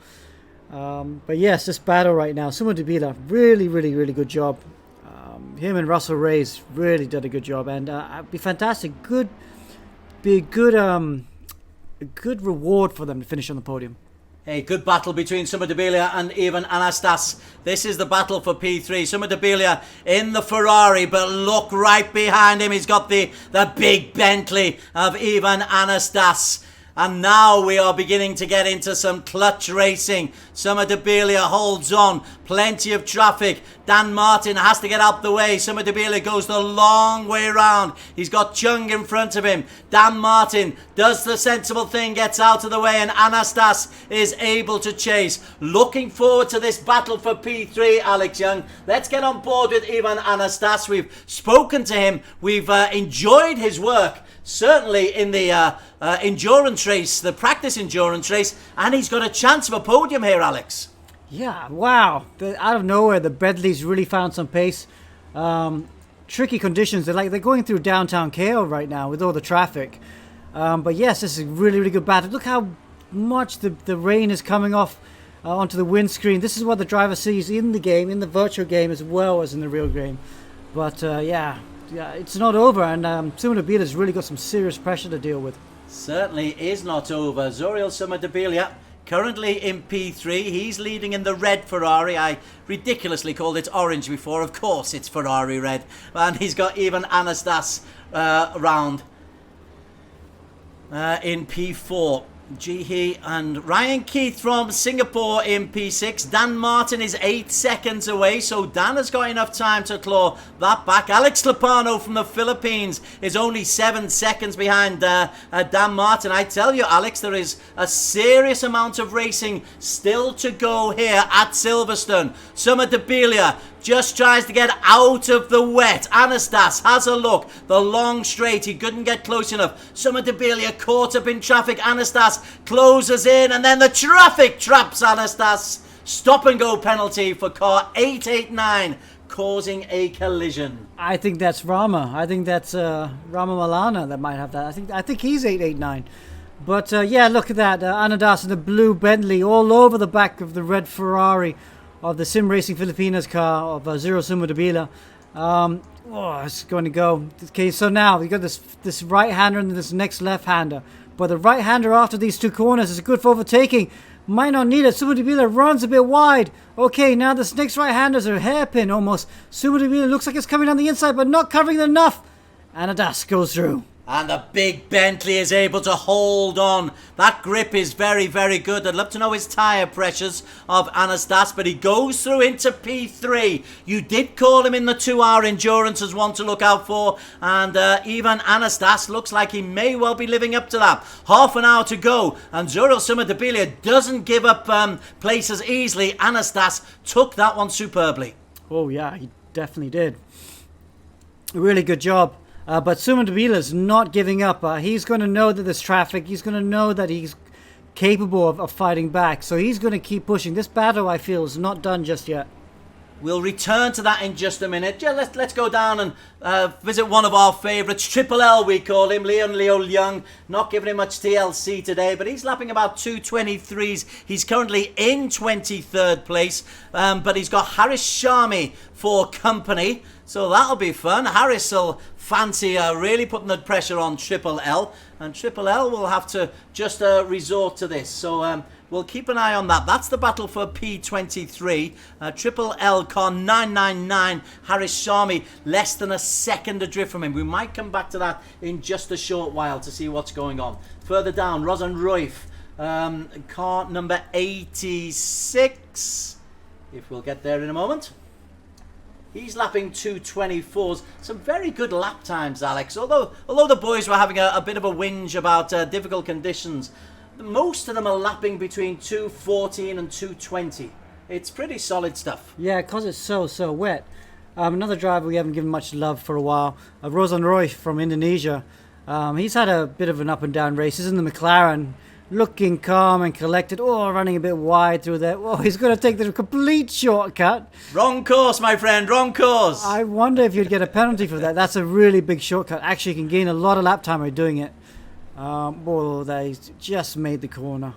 But yes, this battle right now, Sumo Nabila, really good job. Him and Russell Reyes really did a good job, and it'd be fantastic. A good reward for them to finish on the podium. A good battle between Summer Debilia and Ivan Anastas. This is the battle for P3. Summer Debilia in the Ferrari, but look right behind him. He's got the big Bentley of Ivan Anastas. And now we are beginning to get into some clutch racing. Summer Debilia holds on. Plenty of traffic. Dan Martin has to get out the way. Summer Debilia goes the long way round. He's got Chung in front of him. Dan Martin does the sensible thing, gets out of the way, and Anastas is able to chase. Looking forward to this battle for P3, Alex Young. Let's get on board with Ivan Anastas. We've spoken to him. We've enjoyed his work. Certainly in the endurance race, the practice endurance race, and he's got a chance of a podium here, Alex. Yeah, wow. Out of nowhere, the Bentley's really found some pace. Tricky conditions. They're going through downtown KO right now with all the traffic. But yes, this is a really, really good battle. Look how much the rain is coming off onto the windscreen. This is what the driver sees in the game, in the virtual game as well as in the real game. But yeah, it's not over, and Summer Debilia's really got some serious pressure to deal with. Certainly is not over. Zoriel Summer Debilia currently in P3. He's leading in the red Ferrari. I ridiculously called it orange before. Of course it's Ferrari red. And he's got Ivan Anastas round in P4. Jihi and Ryan Keith from Singapore in P6. Dan Martin is 8 seconds away, so Dan has got enough time to claw that back. Alex Lopano from the Philippines is only 7 seconds behind Dan Martin. I tell you, Alex, there is a serious amount of racing still to go here at Silverstone. Summer Debilia just tries to get out of the wet. Anastas has a look. The long straight. He couldn't get close enough. Summer Debilia caught up in traffic. Anastas closes in, and then the traffic traps Anastas. Stop and go penalty for car 889, causing a collision. I think that's Rama. I think that's Rama Malana that might have that. I think he's 889. But yeah, look at that. Anadas in the blue Bentley all over the back of the red Ferrari of the Sim Racing Filipinas car of Zero Summer Debilia. It's going to go. Okay, so now we got this right-hander and this next left-hander. But the right-hander after these two corners is good for overtaking. Might not need it. Summer Debilia runs a bit wide. Okay, now this next right-handers are a hairpin almost. Summer Debilia looks like it's coming down the inside, but not covering it enough. Anadas goes through. And the big Bentley is able to hold on. That grip is very, very good. I'd love to know his tyre pressures of Anastas, but he goes through into P3. You did call him in the 2-hour endurance as one to look out for, and Ivan Anastas looks like he may well be living up to that. Half an hour to go, and Zuriel Summer Debilia doesn't give up places easily. Anastas took that one superbly. Oh yeah, he definitely did. Really good job. But Summer Debilia's not giving up. He's going to know that there's traffic. He's going to know that he's capable of fighting back. So he's going to keep pushing. This battle, I feel, is not done just yet. We'll return to that in just a minute. Yeah, let's go down and visit one of our favourites. Triple L, we call him. Leon Leo Young. Not giving him much TLC today, but he's lapping about 2:23s. He's currently in 23rd place, but he's got Haris Sharmi for company. So that'll be fun. Harris will fancy really putting the pressure on Triple L. And Triple L will have to just resort to this. So we'll keep an eye on that. That's the battle for P23. Triple L car 999. Harris Sharmi less than a second adrift from him. We might come back to that in just a short while to see what's going on. Further down, Rosan Roif, car number 86. If we'll get there in a moment. He's lapping 2:24s. Some very good lap times, Alex. Although the boys were having a bit of a whinge about difficult conditions, most of them are lapping between 2:14 and 2:20. It's pretty solid stuff. Yeah, because it's so wet. Another driver we haven't given much love for a while, Rosan Roy from Indonesia. He's had a bit of an up and down race. He's in the McLaren, looking calm and collected. Oh, running a bit wide through there. Oh, he's going to take the complete shortcut. Wrong course, my friend, wrong course. I wonder if you'd get a penalty for that. That's a really big shortcut. Actually, you can gain a lot of lap time by doing it. They just made the corner.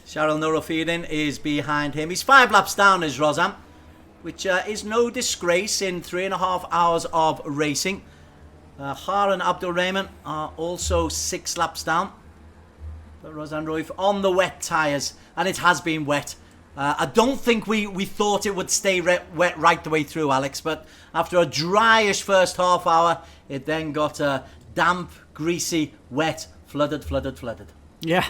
Cheryl Nurofidin is behind him. He's 5 laps down, is Rosam, which is no disgrace in 3.5 hours of racing. Har and Abdul Rahman are also 6 laps down. The Rosan Royf on the wet tyres, and it has been wet. I don't think we thought it would stay wet right the way through, Alex, but after a dryish first half hour, it then got damp, greasy, wet, flooded. Yeah,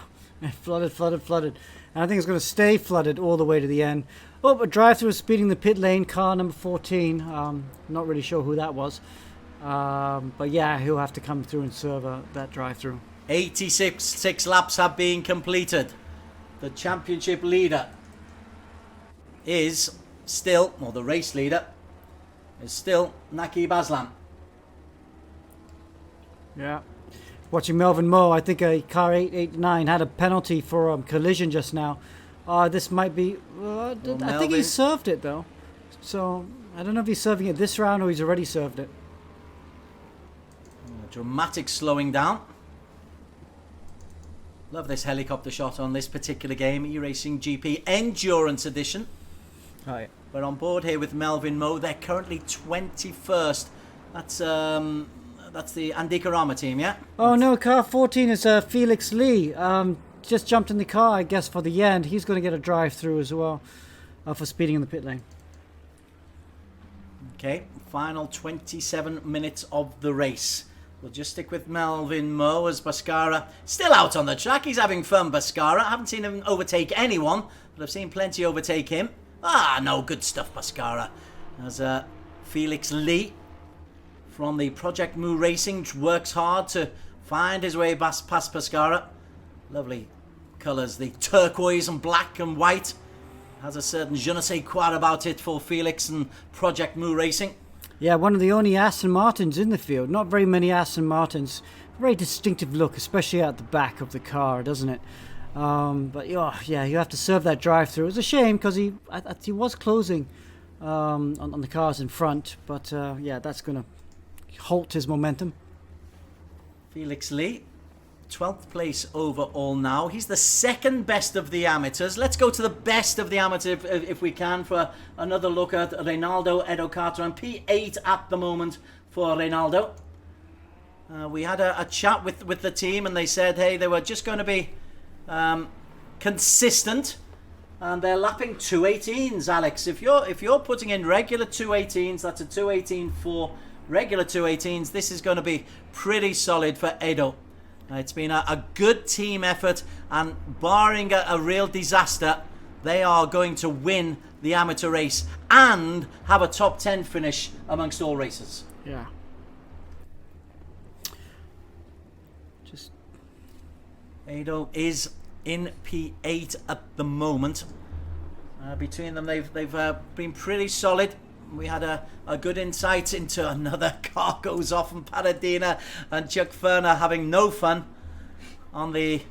flooded. And I think it's going to stay flooded all the way to the end. Oh, a drive-through speeding the pit lane, car number 14. Not really sure who that was. But yeah, he'll have to come through and serve that drive-through. 86 laps have been completed. The championship leader is still, or the race leader is still Naquib Azlan. Yeah. Watching Melvin Moe, I think a car 889 had a penalty for collision just now. This might be... I think he served it, though. So, I don't know if he's serving it this round or he's already served it. A dramatic slowing down. Love this helicopter shot on this particular game. E-Racing GP Endurance Edition. Oh, yeah. We're on board here with Melvin Moe. They're currently 21st. That's the Andika Rama team, yeah? Oh, no, car 14 is Felix Lee. Just jumped in the car, I guess, for the end. He's going to get a drive-through as well for speeding in the pit lane. Okay, final 27 minutes of the race. We'll just stick with Melvin Moe as Bhaskara still out on the track. He's having fun, Bhaskara. I haven't seen him overtake anyone, but I've seen plenty overtake him. No, good stuff, Bhaskara. As Felix Lee from the Project Moo Racing works hard to find his way past Bhaskara. Lovely colours, the turquoise and black and white. Has a certain je ne sais quoi about it for Felix and Project Moo Racing. Yeah, one of the only Aston Martins in the field. Not very many Aston Martins. Very distinctive look, especially at the back of the car, doesn't it? But yeah, you have to serve that drive-through. It's a shame because he was closing on the cars in front. But yeah, that's going to halt his momentum. Felix Lee, 12th place overall now. He's the second best of the amateurs. Let's go to the best of the amateur if we can for another look at Reynaldo Edo Carter. And P8 at the moment for Reynaldo. We had a chat with the team and they said, hey, they were just going to be consistent. And they're lapping 218s, Alex. If you're putting in regular 218s, that's a 218 for regular 218s. This is going to be pretty solid for Edo. It's been a good team effort, and barring a real disaster, they are going to win the amateur race and have a top 10 finish amongst all racers. Yeah. Edo is in P8 at the moment. Between them, they've been pretty solid. We had a good insight into another car goes off in Paradena, and Chuck Ferner having no fun on the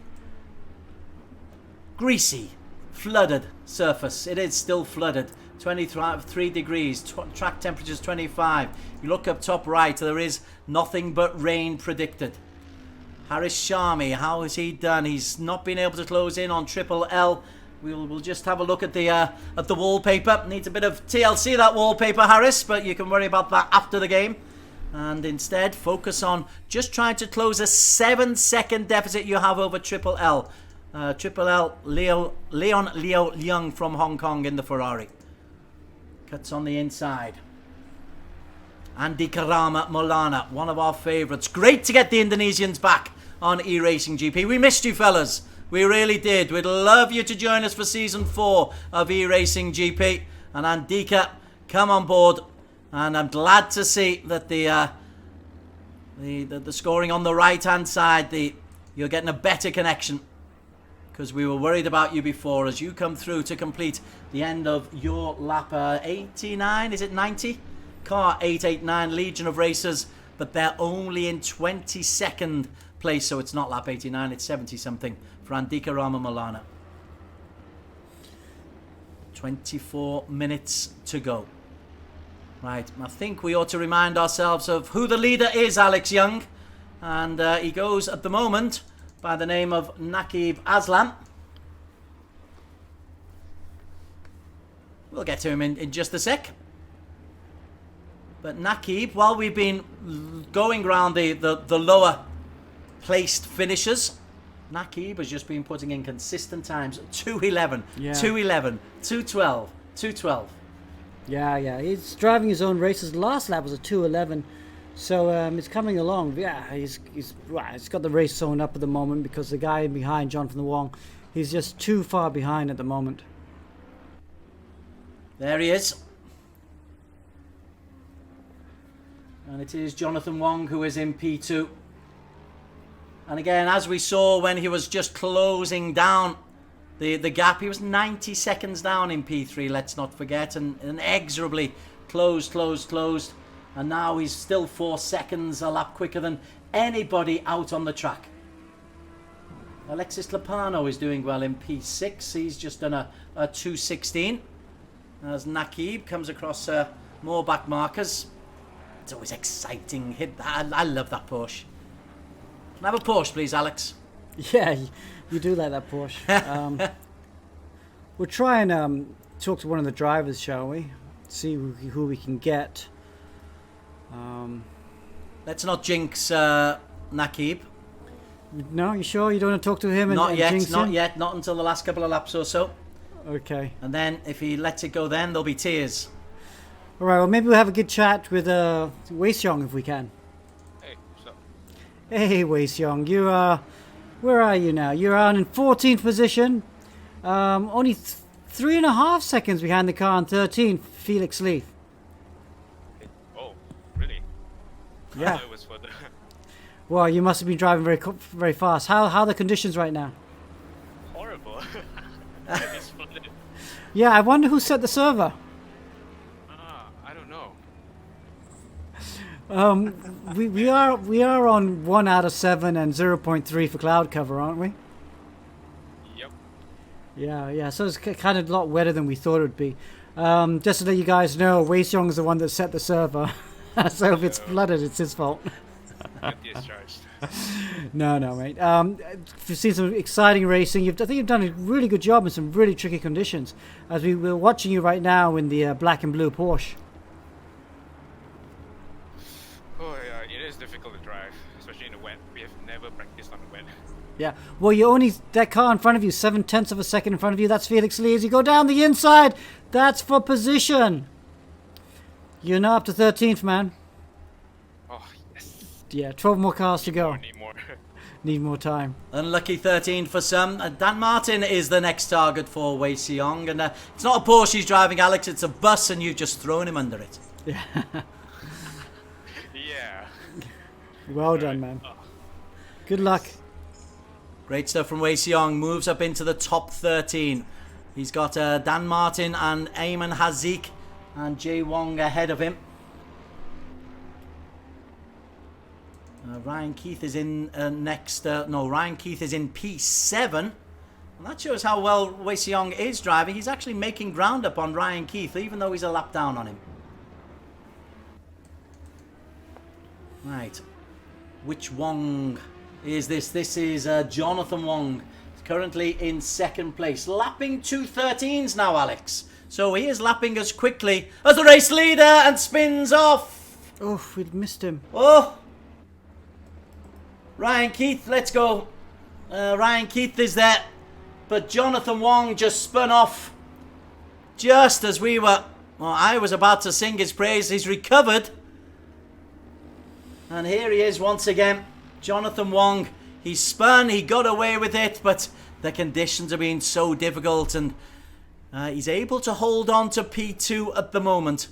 greasy, flooded surface. It is still flooded. 23 degrees, track temperature's 25. You look up top right, there is nothing but rain predicted. Haris Sharmi, how has he done? He's not been able to close in on Triple L. We'll just have a look at the wallpaper. Needs a bit of TLC, that wallpaper, Harris, but you can worry about that after the game. And instead, focus on just trying to close a 7-second deficit you have over Triple L. Triple L, Leon Leo Leung from Hong Kong in the Ferrari. Cuts on the inside. Andy Karama Molana, one of our favourites. Great to get the Indonesians back on E-Racing GP. We missed you, fellas. We really did. We'd love you to join us for Season 4 of E-Racing GP. And Andika, come on board. And I'm glad to see that the scoring on the right-hand side, you're getting a better connection. Because we were worried about you before as you come through to complete the end of your lap 89, is it 90? Car 889, Legion of Racers, but they're only in 22nd place, so it's not lap 89, it's 70-something for Andika Rama Malana. 24 minutes to go. Right, I think we ought to remind ourselves of who the leader is, Alex Young. And he goes at the moment by the name of Naquib Azlan. We'll get to him in just a sec. But Naquib, while we've been going around the lower placed finishers, Naquib has just been putting in consistent times. 2:11, Yeah. 2:11, 2:12, 2:12. Yeah. He's driving his own races. Last lap was a 2:11, so it's coming along. Yeah, he's got the race sewn up at the moment because the guy behind Jonathan Wong, he's just too far behind at the moment. There he is. And it is Jonathan Wong who is in P2. And again, as we saw when he was just closing down the gap, he was 90 seconds down in P3, let's not forget, and inexorably closed. And now he's still 4 seconds a lap quicker than anybody out on the track. Alexis Lopano is doing well in P6. He's just done a 2:16. As Naquib comes across more back markers. It's always exciting. I love that Porsche. Can I have a Porsche, please, Alex? Yeah, you do like that Porsche. We'll try and talk to one of the drivers, shall we? See who we can get. Let's not jinx Naquib. No, you sure you don't want to talk to him? Not yet, jinx not him? yet. Not until the last couple of laps or so. Okay. And then if he lets it go then, there'll be tears. All right, well, maybe we'll have a good chat with Wei Xiong if we can. Hey, what's up? Hey, Wei Xiong, where are you now? You're on in 14th position. Only 3.5 seconds behind the car on 13th, Felix Leith. Oh, really? Yeah. I thought it was for the... Well, you must have been driving very fast. How are the conditions right now? Horrible. It's flooded. Yeah, I wonder who set the server. I don't know. We are on 1 out of 7 and 0.3 for cloud cover, aren't we? Yep. Yeah. So it's kind of a lot wetter than we thought it would be. Just to let you guys know, Wei Xiong is the one that set the server. So if it's flooded, it's his fault. Get discharged. No, mate. You've seen some exciting racing. I think you've done a really good job in some really tricky conditions. As we're watching you right now in the black and blue Porsche. Oh yeah, it is difficult to drive, especially in the wet. We have never practiced on the wet. Yeah. Well, that car in front of you, 0.7 of a second in front of you. That's Felix Lee. As you go down the inside, that's for position. You're now up to 13th, man. Oh yes. Yeah, 12 more cars to go. Need more. Need more time. Unlucky 13 for some. Dan Martin is the next target for Wei Xiong. And it's not a Porsche he's driving, Alex. It's a bus, and you've just thrown him under it. Yeah. Yeah. Well done, man. Good luck. Great stuff from Wei Xiong. Moves up into the top 13. He's got Dan Martin and Ayman Hazik and Jay Wong ahead of him. Ryan Keith is in next. Ryan Keith is in P7. And that shows how well Wei Xiong is driving. He's actually making ground up on Ryan Keith, even though he's a lap down on him. Right. Which Wong is this? This is Jonathan Wong. He's currently in second place. Lapping 2:13s now, Alex. So he is lapping as quickly as the race leader and spins off. Oh, we'd missed him. Oh! Ryan Keith, let's go. Ryan Keith is there. But Jonathan Wong just spun off. Just as I was about to sing his praise. He's recovered. And here he is once again. Jonathan Wong. He spun, he got away with it, but the conditions are being so difficult, and he's able to hold on to P2 at the moment.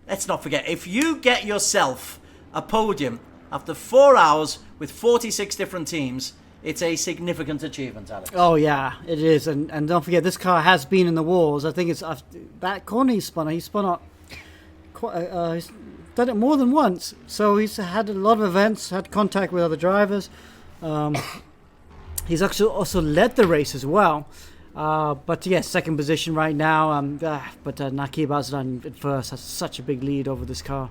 Let's not forget, if you get yourself a podium after 4 hours with 46 different teams, it's a significant achievement, Alex. Oh, yeah, it is. And don't forget, this car has been in the wars. I think it's that corner he spun up. He's done it more than once. So he's had a lot of events, had contact with other drivers. He's actually also led the race as well. But yes, second position right now. But Naquib Azlan at first has such a big lead over this car.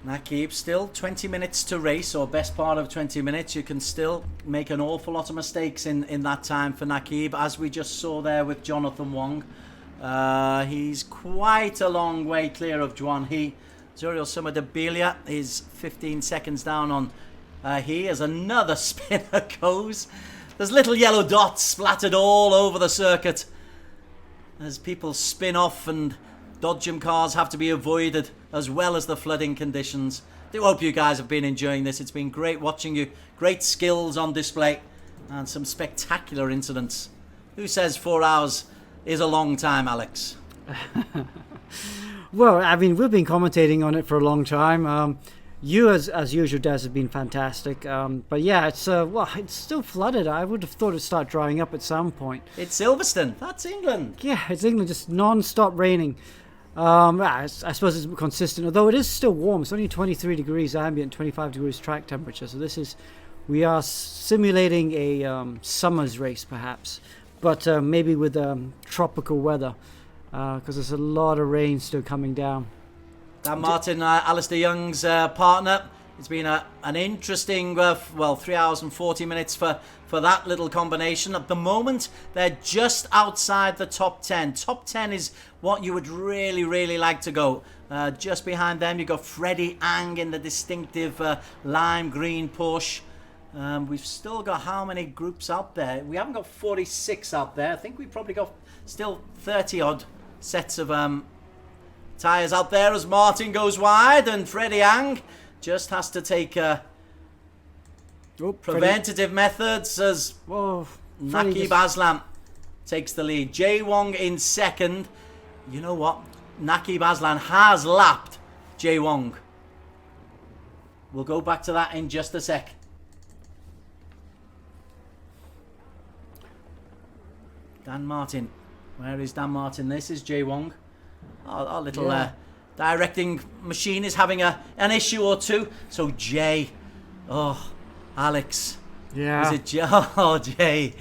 Naquib, still 20 minutes to race, or best part of 20 minutes. You can still make an awful lot of mistakes in that time for Naquib, as we just saw there with Jonathan Wong. He's quite a long way clear of Juan He. Zuriel Sumadebilia is 15 seconds down on He as another spinner goes. There's little yellow dots splattered all over the circuit as people spin off, and dodgem cars have to be avoided, as well as the flooding conditions. Do hope you guys have been enjoying this. It's been great watching you. Great skills on display and some spectacular incidents. Who says 4 hours is a long time, Alex? Well, I mean, we've been commentating on it for a long time. You, as usual, Des, have been fantastic. But yeah, it's still flooded. I would have thought it'd start drying up at some point. It's Silverstone. That's England. Yeah, it's England, just non-stop raining. I suppose it's consistent, although it is still warm. It's only 23 degrees ambient, 25 degrees track temperature. So we are simulating a summer's race, perhaps, but maybe with tropical weather, because there's a lot of rain still coming down. Dan Martin, Alistair Young's partner. It's been an interesting, 3 hours and 40 minutes for that little combination. At the moment, they're just outside the top 10. Top 10 is what you would really, really like to go. Just behind them, you've got Freddie Ang in the distinctive lime green Porsche. We've still got how many groups out there? We haven't got 46 out there. I think we've probably got still 30-odd sets of tyres out there as Martin goes wide, and Freddie Ang just has to take preventative methods as Naquib Azlan takes the lead. Jay Wong in second. You know what? Naquib Azlan has lapped Jay Wong. We'll go back to that in just a sec. Dan Martin. Where is Dan Martin? This is Jay Wong. Our little directing machine is having an issue or two. So Jay, Alex, is it Jay? Oh, Jay,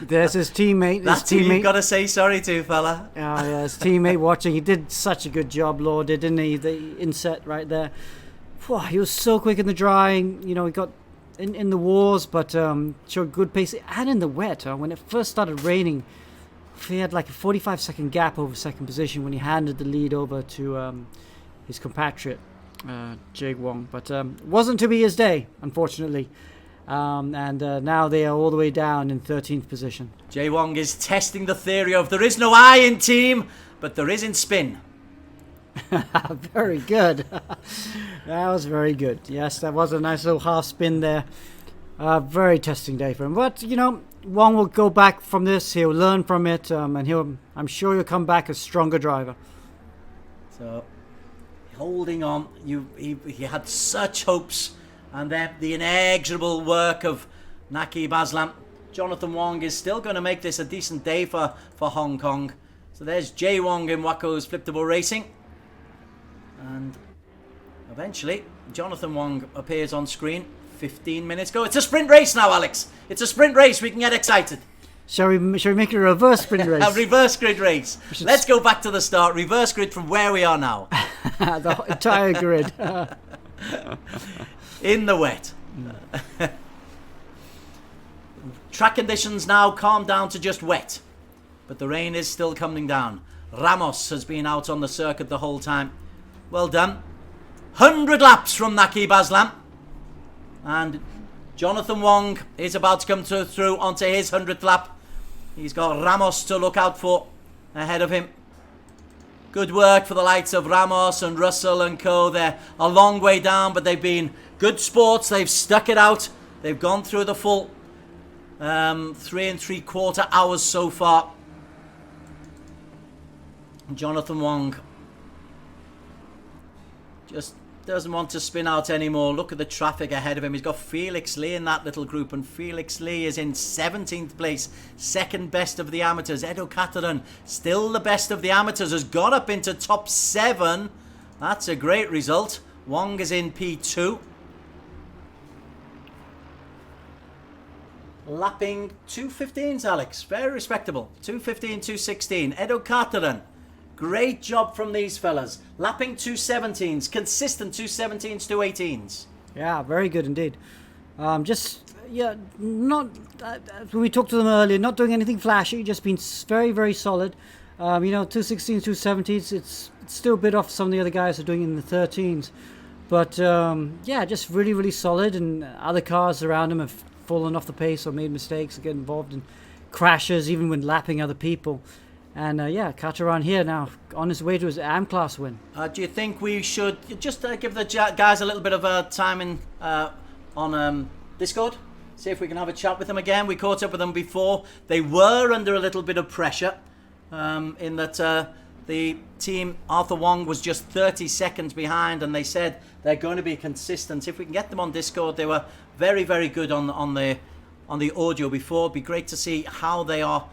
there's his teammate. That's who you've got to say sorry to, fella. Oh yeah, his teammate watching. He did such a good job, Lord, didn't he? The inset right there. Whew, he was so quick in the drying. You know, he got in the wars, but showed good pace, and in the wet. When it first started raining, he had like a 45-second gap over second position when he handed the lead over to his compatriot, Jay Wong. But wasn't to be his day, unfortunately. And now they are all the way down in 13th position. Jay Wong is testing the theory of there is no I in team, but there is in spin. Very good. That was very good. Yes, that was a nice little half spin there. Very testing day for him. But, you know, Wong will go back from this. He'll learn from it, and I'm sure he'll come back a stronger driver. So, holding on. He had such hopes, and then the inexorable work of Naquib Azlan. Jonathan Wong is still going to make this a decent day for Hong Kong. So there's Jay Wong in Wako's Fliptable Racing. And eventually, Jonathan Wong appears on screen. 15 minutes go. It's a sprint race now, Alex. It's a sprint race. We can get excited. Shall we make it a reverse sprint race? A reverse grid race. Let's go back to the start. Reverse grid from where we are now. The entire grid. In the wet. Track conditions now calm down to just wet. But the rain is still coming down. Ramos has been out on the circuit the whole time. Well done. 100 laps from Naquib Azlan. And Jonathan Wong is about to come through onto his 100th lap. He's got Ramos to look out for ahead of him. Good work for the likes of Ramos and Russell and co. They're a long way down, but they've been good sports. They've stuck it out. They've gone through the full 3 3/4 hours so far. Jonathan Wong just doesn't want to spin out anymore. Look at the traffic ahead of him. He's got Felix Lee in that little group, and Felix Lee is in 17th place, second best of the amateurs. Edo Kataran, still the best of the amateurs, has got up into top 7. That's a great result. Wong is in P2. Lapping 2:15s, Alex. Very respectable. 2:15, 2:16. Edo Kataran. Great job from these fellas. Lapping 2:17s, consistent 2:17s, 2:18s. Yeah, very good indeed. Not when we talked to them earlier, not doing anything flashy, just been very, very solid. 2:16s, 2:17s, it's still a bit off some of the other guys are doing in the 13s. But just really, really solid, and other cars around them have fallen off the pace or made mistakes or get involved in crashes, even when lapping other people. And yeah, Carteran here now on his way to his AM class win. Do you think we should just give the guys a little bit of time on Discord? See if we can have a chat with them again. We caught up with them before. They were under a little bit of pressure in that the team Arthur Wong was just 30 seconds behind, and they said they're going to be consistent. If we can get them on Discord, they were very, very good on the audio before. It'd be great to see how they are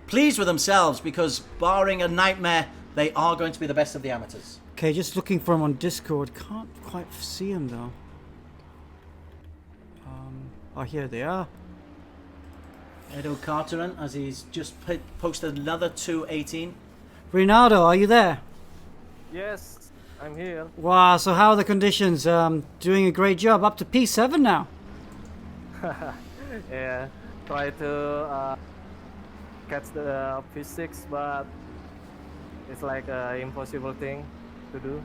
pleased with themselves, because barring a nightmare, they are going to be the best of the amateurs. Okay, just looking for him on Discord. Can't quite see him though. Oh, here they are. Edo Carteran, as he's just posted another 2:18. Ronaldo, are you there? Yes, I'm here. Wow, so how are the conditions? Doing a great job. Up to P7 now. Yeah, try to catch the P6, but it's like an impossible thing to do.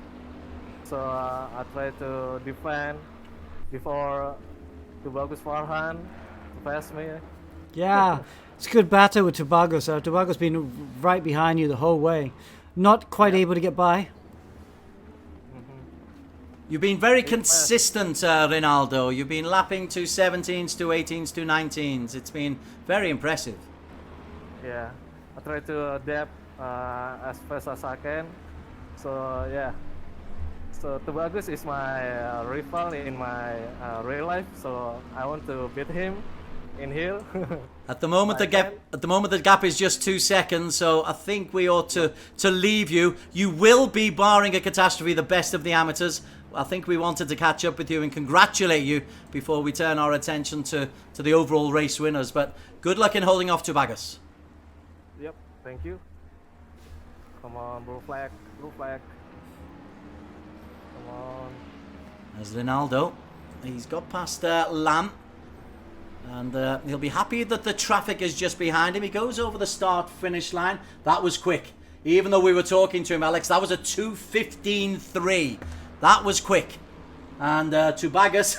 So I try to defend before Tubagos Farhan to pass me. Yeah, it's a good battle with Tubagos. Tubagos been right behind you the whole way. Not quite able to get by. You've been very consistent, Ronaldo. You've been lapping 2:17s, 2:18s, 2:19s. It's been very impressive. Yeah, I try to adapt as fast as I can. So yeah, so Tubagos is my rival in my real life. So I want to beat him in here. At the moment, the gap is just 2 seconds. So I think we ought to leave you. You will be, barring a catastrophe, the best of the amateurs. I think we wanted to catch up with you and congratulate you before we turn our attention to the overall race winners. But good luck in holding off Tubagos. Yep, thank you. Come on, blue flag, blue flag. Come on. There's Ronaldo. He's got past Lam. And he'll be happy that the traffic is just behind him. He goes over the start-finish line. That was quick. Even though we were talking to him, Alex, that was a 2:15.3. That was quick. And Tubagos,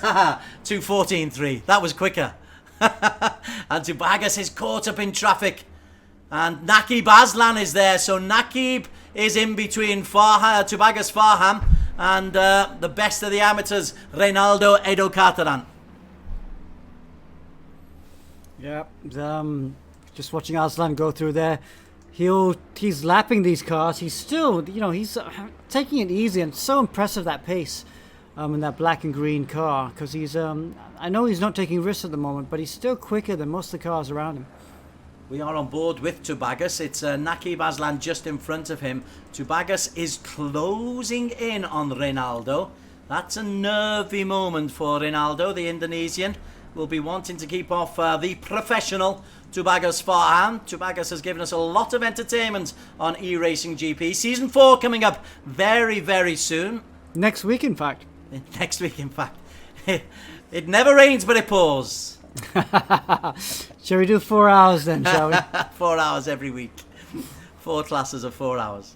2:14.3. That was quicker. And Tubagos is caught up in traffic. And Naquib Azlan is there. So Naquib is in between Tubagos Farham and the best of the amateurs, Ronaldo Edo Carteran. Yeah, just watching Azlan go through there. He's lapping these cars. He's still, he's taking it easy, and so impressive that pace in that black and green car, because he's I know he's not taking risks at the moment, but he's still quicker than most of the cars around him. We are on board with Tubagos. It's Naquib Azlan just in front of him. Tubagos is closing in on Ronaldo. That's a nervy moment for Ronaldo. The Indonesian will be wanting to keep off the professional Tubagos Farhan. Tubagos has given us a lot of entertainment on E-Racing GP. Season 4 coming up very, very soon. Next week, in fact. Next week, in fact. It never rains, but it pours. Shall we do 4 hours then, shall we? 4 hours every week. 4 classes of 4 hours.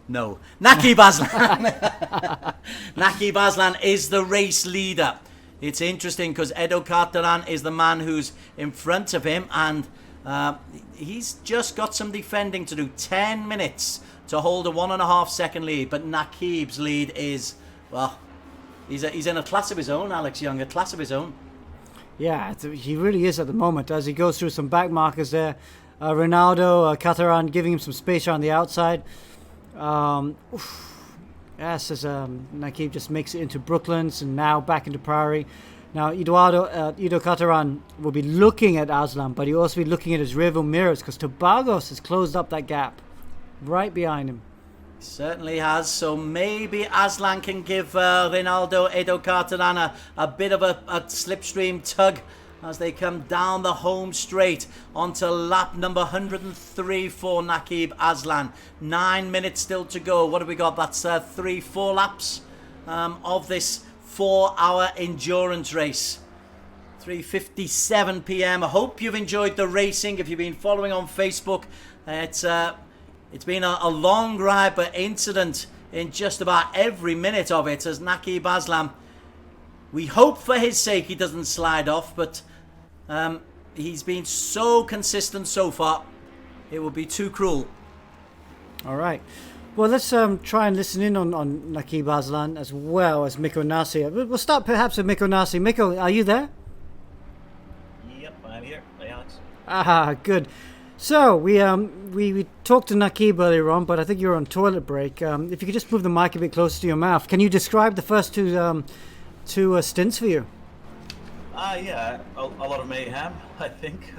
No. Naquib Azlan. Naquib Azlan is the race leader. It's interesting because Edo Carteran is the man who's in front of him, and he's just got some defending to do. 10 minutes to hold a 1.5 second lead, but Naquib's lead is, well, he's in a class of his own, Alex Young, a class of his own. Yeah, he really is at the moment, as he goes through some back markers there. Ronaldo, Carteran giving him some space on the outside. Yes, as Naquib just makes it into Brooklands and now back into Priory. Now, Edo Carteran will be looking at Azlan, but he'll also be looking at his rearview mirrors, because Tubagos has closed up that gap right behind him. Certainly has. So maybe Azlan can give Ronaldo Edo Carteran a bit of a slipstream tug as they come down the home straight onto lap number 103 for Naquib Azlan. 9 minutes still to go. What have we got? That's 3-4 laps of this 4-hour endurance race. 3:57 p.m. I hope you've enjoyed the racing. If you've been following on Facebook, it's been a long ride, but incident in just about every minute of it, as Naquib Azlan We hope for his sake he doesn't slide off, but he's been so consistent so far. It would be too cruel. All right. Well, let's try and listen in on Naquib, Azlan, as well as Mikko, Nassi. We'll start perhaps with Mikko, Nassi. Mikko, are you there? Yep, I'm here. Hey, Alex. Ah, good. So we talked to Naquib earlier on, but I think you were on toilet break. If you could just move the mic a bit closer to your mouth, can you describe the first two stints for you? Yeah, a lot of mayhem, I think.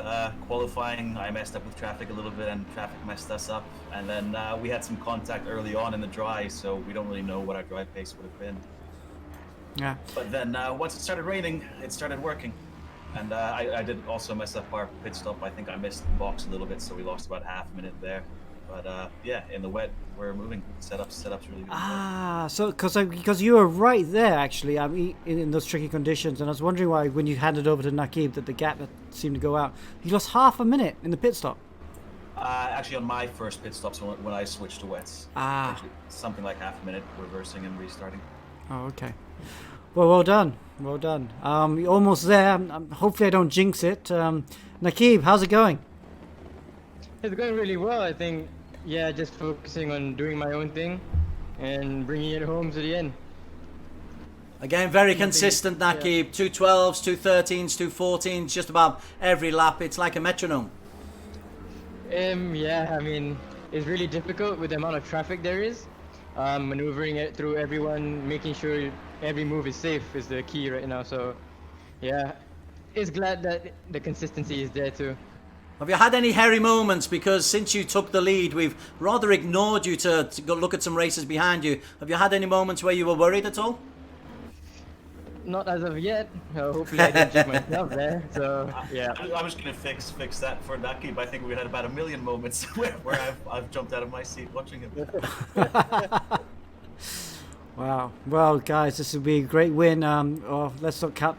Qualifying, I messed up with traffic a little bit, and traffic messed us up. And then we had some contact early on in the dry, so we don't really know what our drive pace would have been. Yeah. But then once it started raining, it started working. And I did also mess up our pit stop. I think I missed the box a little bit, so we lost about half a minute there. But yeah, in the wet, we're moving. Setup's really good. So because you were right there actually, I mean, in those tricky conditions, and I was wondering why when you handed over to Naquib that the gap seemed to go out. You lost half a minute in the pit stop. Actually, on my first pit stops when I switched to wets. Actually, something like half a minute reversing and restarting. Oh, okay. Well done. Well done. You're almost there. Hopefully I don't jinx it. Naquib, how's it going? It's going really well, I think. Yeah, just focusing on doing my own thing and bringing it home to the end. Again, very consistent, Naquib. 212s, 213s, 214s, just about every lap. It's like a metronome. Yeah, I mean, it's really difficult with the amount of traffic there is. Maneuvering it through everyone, making sure every move is safe is the key right now. So, yeah, it's glad that the consistency is there too. Have you had any hairy moments? Because since you took the lead, we've rather ignored you to go look at some races behind you. Have you had any moments where you were worried at all? Not as of yet. Hopefully I didn't check myself there. So yeah. I was gonna fix that for Naquib. I think we had about 1 million moments where I've jumped out of my seat watching him. Wow. Well, guys, this will be a great win. Let's not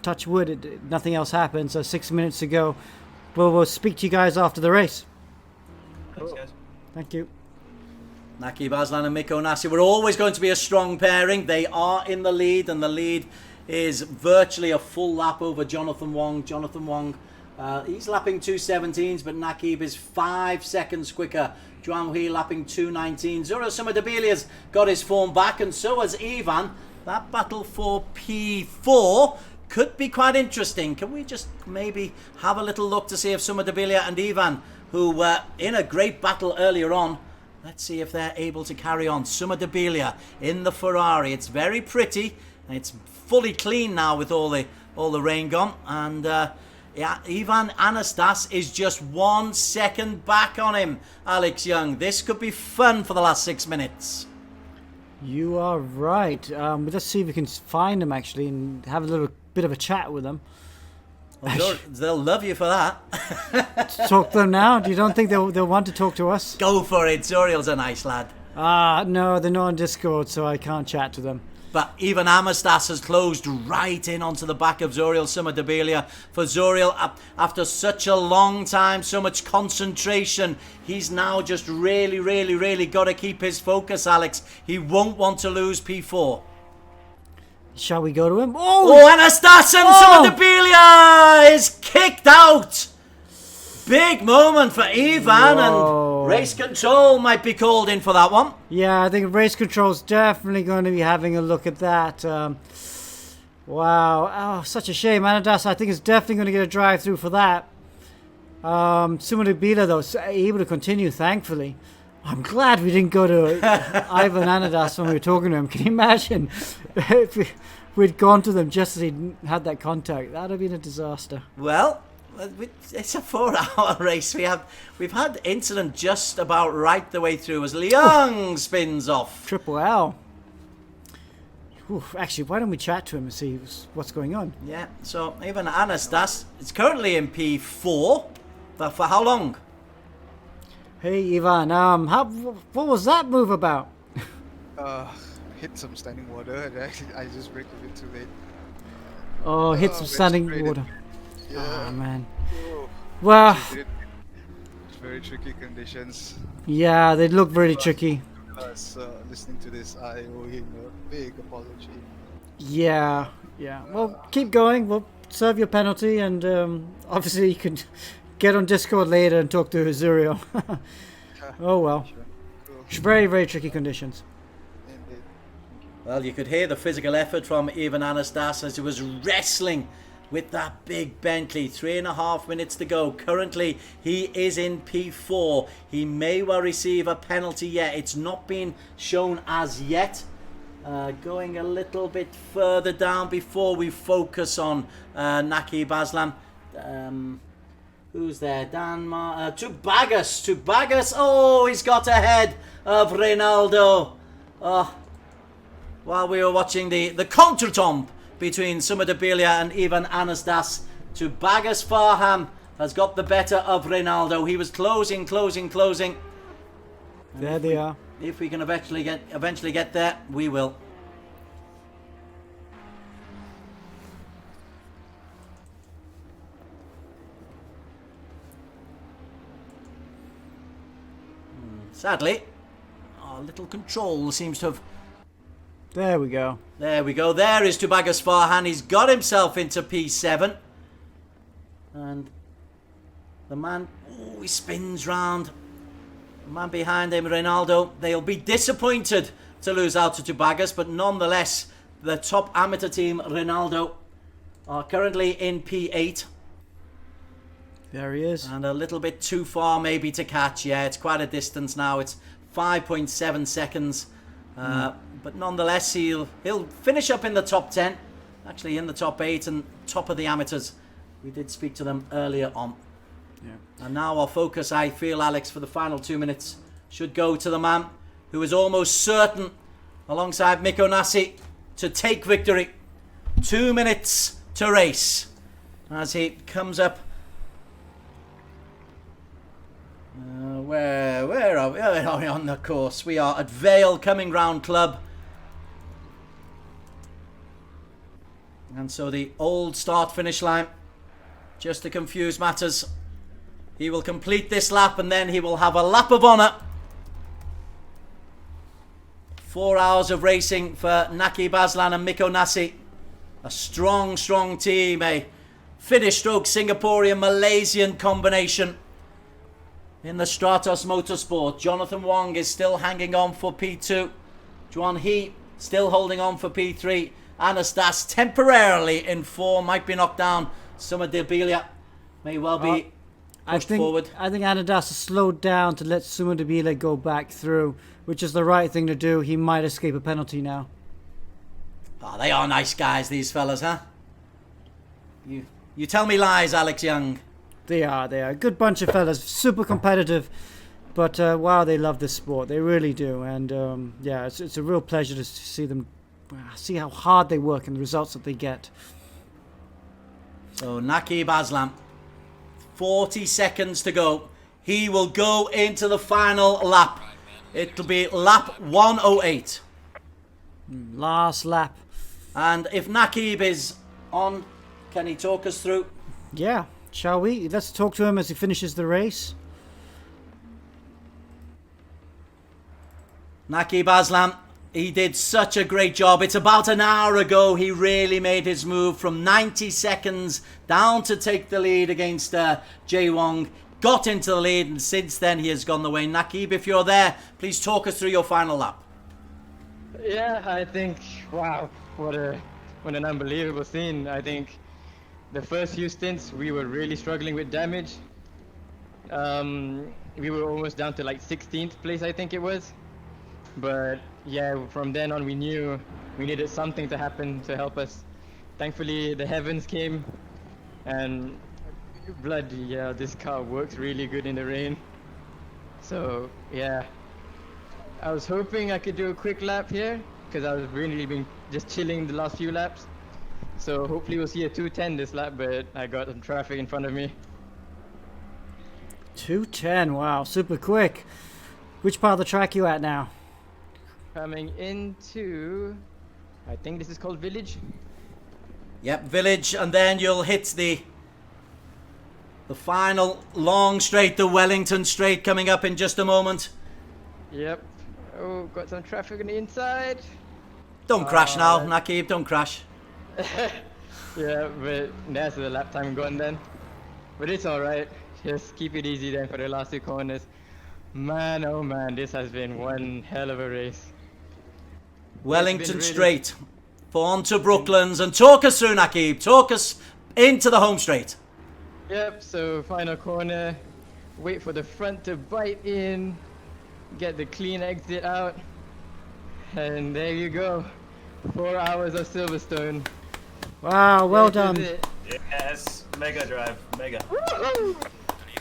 touch wood. Nothing else happened. So 6 minutes to go. We'll speak to you guys after the race. Thanks, guys. Thank you. Naquib, Azlan and Mikko, Nassi. We're always going to be a strong pairing. They are in the lead, and the lead is virtually a full lap over Jonathan Wong. Jonathan Wong, he's lapping 2:17s, but Naquib is 5 seconds quicker. Juan Hui lapping 2:19. Zoro Sumadabilia's got his form back, and so has Ivan. That battle for P4 could be quite interesting. Can we just maybe have a little look to see if Sumadabilia and Ivan, who were in a great battle earlier on, let's see if they're able to carry on. Sumadabilia in the Ferrari. It's very pretty. It's fully clean now with all the rain gone. And yeah, Ivan Anastas is just 1 second back on him. Alex Young, this could be fun for the last 6 minutes. You are right. Let's see if we can find them actually and have a little bit of a chat with them. Well, they'll love you for that. Talk to them now? You don't think they'll want to talk to us? Go for it. Zoriel's a nice lad. No, they're not on Discord, so I can't chat to them. But even Amastas has closed right in onto the back of Zoriel Sumadabilia. For Zoriel, after such a long time, so much concentration, he's now just really got to keep his focus, Alex. He won't want to lose P4. Shall we go to him? Oh, Anastasia Sumadabilia is kicked out. Big moment for Ivan, and race control might be called in for that one. Yeah, I think race control's definitely going to be having a look at that. Wow. Oh, such a shame. Anadas, I think, is definitely going to get a drive-through for that. Sumadabilia, though, able to continue, thankfully. I'm glad we didn't go to Ivan Anadas when we were talking to him. Can you imagine if we'd gone to them just as he had that contact? That would have been a disaster. Well, it's a 4-hour race. We've had incident just about right the way through as Liang spins off. Triple L. Oof, actually, why don't we chat to him and see what's going on? Yeah, so even Anastas is currently in P4, but for how long? Hey Ivan, what was that move about? Hit some standing water and actually I just braked a bit too late. Oh, hit some standing water. Yeah. Oh man. Well, it's very tricky conditions. Yeah, they look really tricky. Listening to this, I owe him a big apology. Yeah, Yeah, well, keep going. We'll serve your penalty, and obviously you can get on Discord later and talk to Azurio. Oh well. Sure. Cool. Very, very tricky conditions. Indeed. Well, you could hear the physical effort from Ivan Anastas as he was wrestling with that big Bentley. 3.5 minutes to go. Currently, he is in P4. He may well receive a penalty yet. It's not been shown as yet. Going a little bit further down before we focus on Naquib, Azlan. Who's there? Tubagus. Oh, he's got ahead of Reynaldo. Oh, while we were watching the contretemps between Summer Debilia and Ivan Anastas, Tubagus Farham has got the better of Reynaldo. He was closing. There they are. If we can eventually get there, we will. Sadly, our little control seems to have... There we go. There we go. There is Tubagus Farhan. He's got himself into P7. And the man... Oh, he spins round. The man behind him, Reynaldo. They'll be disappointed to lose out to Tubagus, but nonetheless, the top amateur team, Reynaldo, are currently in P8. There he is. And a little bit too far maybe to catch. Yeah, it's quite a distance now. It's 5.7 seconds. But nonetheless, he'll finish up in the top 10. Actually, in the top 8 and top of the amateurs. We did speak to them earlier on. Yeah. And now our focus, I feel, Alex, for the final 2 minutes should go to the man who is almost certain, alongside Mikko Nassi, to take victory. 2 minutes to race as he comes up. Where are we? On the course. We are at Vale Coming Round Club. And so the old start-finish line, just to confuse matters, he will complete this lap and then he will have a lap of honour. 4 hours of racing for Naquib, Azlan and Mikko Nassi. A strong team. A Finnish stroke Singaporean Malaysian combination. In the Stratos Motorsport, Jonathan Wong is still hanging on for P2. Juan He still holding on for P3. Anastas temporarily in 4, might be knocked down. Summer Debilia may well be pushed forward. I think Anastas slowed down to let Summer Debilia go back through, which is the right thing to do. He might escape a penalty now. Oh, they are nice guys, these fellas, huh? You tell me lies, Alex Young. They are a good bunch of fellas, super competitive, but wow, they love this sport, they really do, and yeah, it's a real pleasure to see them, see how hard they work and the results that they get. So Naquib, Azlan, 40 seconds to go. He will go into the final lap. It'll be lap 108. Last lap. And if Naquib is on, can he talk us through? Yeah. Shall we? Let's talk to him as he finishes the race. Naquib, Azlan, he did such a great job. It's about an hour ago he really made his move from 90 seconds down to take the lead against Jae Wong. Got into the lead, and since then he has gone the way. Naquib, if you're there, please talk us through your final lap. Yeah, I think, wow, what an unbelievable scene. I think the first few stints, we were really struggling with damage. We were almost down to like 16th place, I think it was. But yeah, from then on we knew we needed something to happen to help us. Thankfully, the heavens came, and bloody yeah, this car works really good in the rain. So yeah, I was hoping I could do a quick lap here, because I was really been just chilling the last few laps. So hopefully we'll see a 2:10 this lap, but I got some traffic in front of me. 2:10, wow, super quick. Which part of the track you at now? Coming into, I think this is called Village. Yep, Village, and then you'll hit the final long straight, the Wellington straight, coming up in just a moment. Yep. Oh, got some traffic on the inside. Don't crash now, Naquib, don't crash. Yeah, but that's the lap time gone then. But it's alright. Just keep it easy then for the last 2 corners. Man, oh man, this has been one hell of a race. Wellington really- straight. On to Brooklands. And talk us through, Naquib. Talk us into the home straight. Yep, so final corner. Wait for the front to bite in. Get the clean exit out. And there you go. 4 hours of Silverstone. Wow, well This is done. it. Yes, mega drive, mega.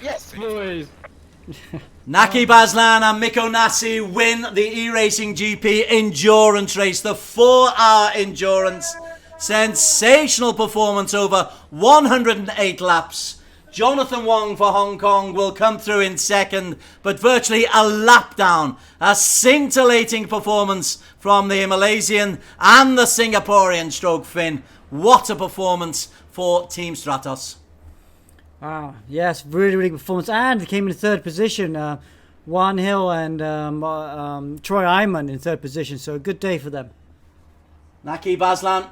Yes, boys. Naquib, Azlan and Mikko Nassi win the e-racing GP endurance race. The 4-hour endurance. Sensational performance over 108 laps. Jonathan Wong for Hong Kong will come through in second, but virtually a lap down. A scintillating performance from the Malaysian and the Singaporean stroke Finn. What a performance for Team Stratos. Wow, yes, really, really good performance. And he came in third position. Juan Hill and Troy Iman in third position. So a good day for them. Naquib Azlan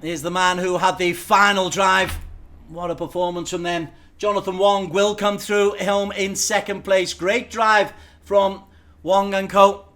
is the man who had the final drive. What a performance from them. Jonathan Wong will come through home in second place. Great drive from Wong and co.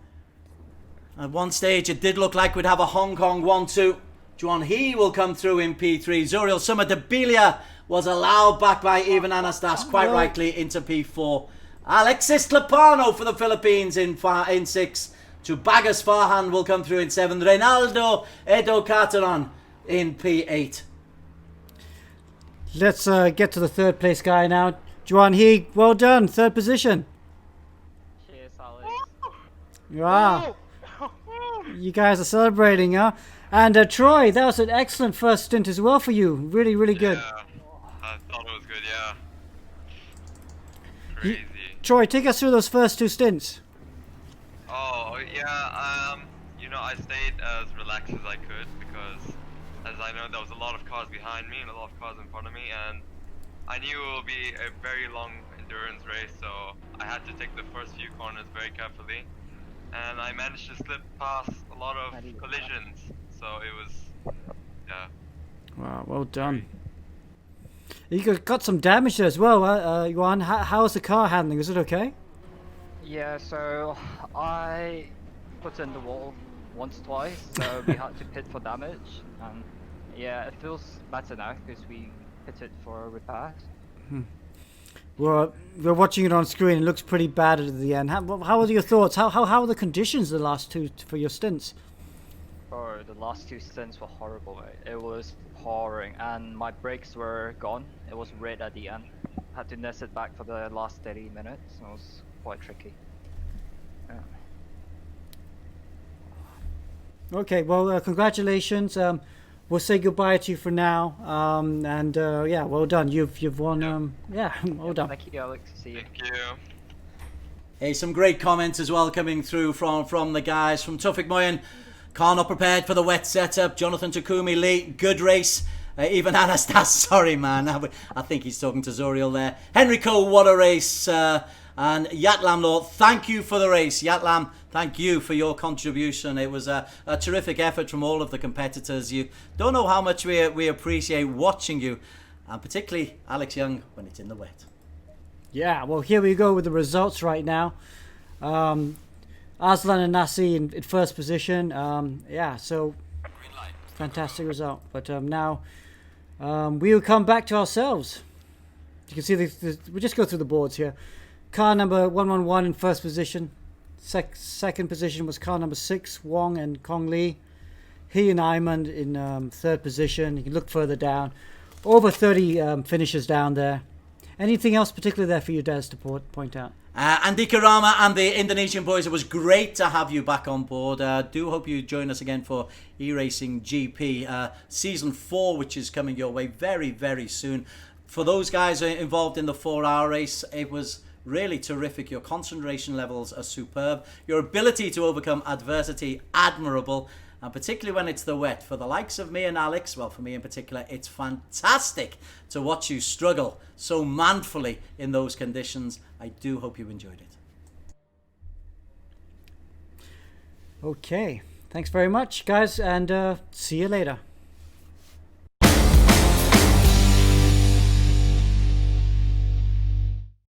At one stage it did look like we'd have a Hong Kong 1-2. Juan He will come through in P3. Zuriel Summer Debilia was allowed back by Ivan Anastas, quite rightly, into P4. Alexis Clapano for the Philippines in 6. Tubagas Farhan will come through in 7. Reynaldo Edo Carteron in P8. Let's get to the third place guy now. Juan He, well done, third position. Cheers, Alex. Wow. You guys are celebrating, huh? And Troy, that was an excellent first stint as well for you. Really, really good. Yeah, I thought it was good, yeah. You- Crazy. Troy, take us through those first 2 stints. Oh, yeah, you know, I stayed as relaxed as I could because, as I know, there was a lot of cars behind me and a lot of cars in front of me, and I knew it would be a very long endurance race, so I had to take the first few corners very carefully, and I managed to slip past a lot of collisions, so it was, yeah. Wow, well done. You got some damage there as well, Yuan. How's the car handling? Is it okay? Yeah, so I put in the wall once, twice, so we had to pit for damage. And yeah, it feels better now because we pitted for repairs. Well, we're watching it on screen. It looks pretty bad at the end. How are your thoughts? How are the conditions the last 2 for your stints? Oh, the last 2 stints were horrible, mate. It was pouring, and my brakes were gone. It was red at the end. Had to nest it back for the last 30 minutes. It was quite tricky. Yeah. Okay, well, congratulations. We'll say goodbye to you for now. Yeah, well done. You've won. Yeah, well done. Thank you, Alex. See you. Thank you. Hey, some great comments as well coming through from the guys. From Tufik Moyen, car not prepared for the wet setup. Jonathan Takumi Lee, good race. Even Anastas, sorry man, I think he's talking to Zoriel there. Henry Cole, what a race. And Yatlam Law, thank you for the race. Yatlam, thank you for your contribution. It was a terrific effort from all of the competitors. You don't know how much we appreciate watching you, and particularly Alex Young when it's in the wet. Yeah, well, here we go with the results right now. Azlan and Nassi in first position. Yeah, so fantastic result. But now we will come back to ourselves. You can see we just go through the boards here. Car number 111 in first position. Second position was car number 6, Wong and Kong Lee. He and Iman in third position. You can look further down. Over 30 finishes down there. Anything else particular there for you, Des, to point out? Andika Rama and the Indonesian boys, it was great to have you back on board. Do hope you join us again for E-Racing GP Season 4, which is coming your way very, very soon. For those guys involved in the 4-hour race, it was really terrific. Your concentration levels are superb. Your ability to overcome adversity, admirable. And particularly when it's the wet. For the likes of me and Alex, well, for me in particular, it's fantastic to watch you struggle so manfully in those conditions. I do hope you enjoyed it. Okay. Thanks very much, guys, and see you later.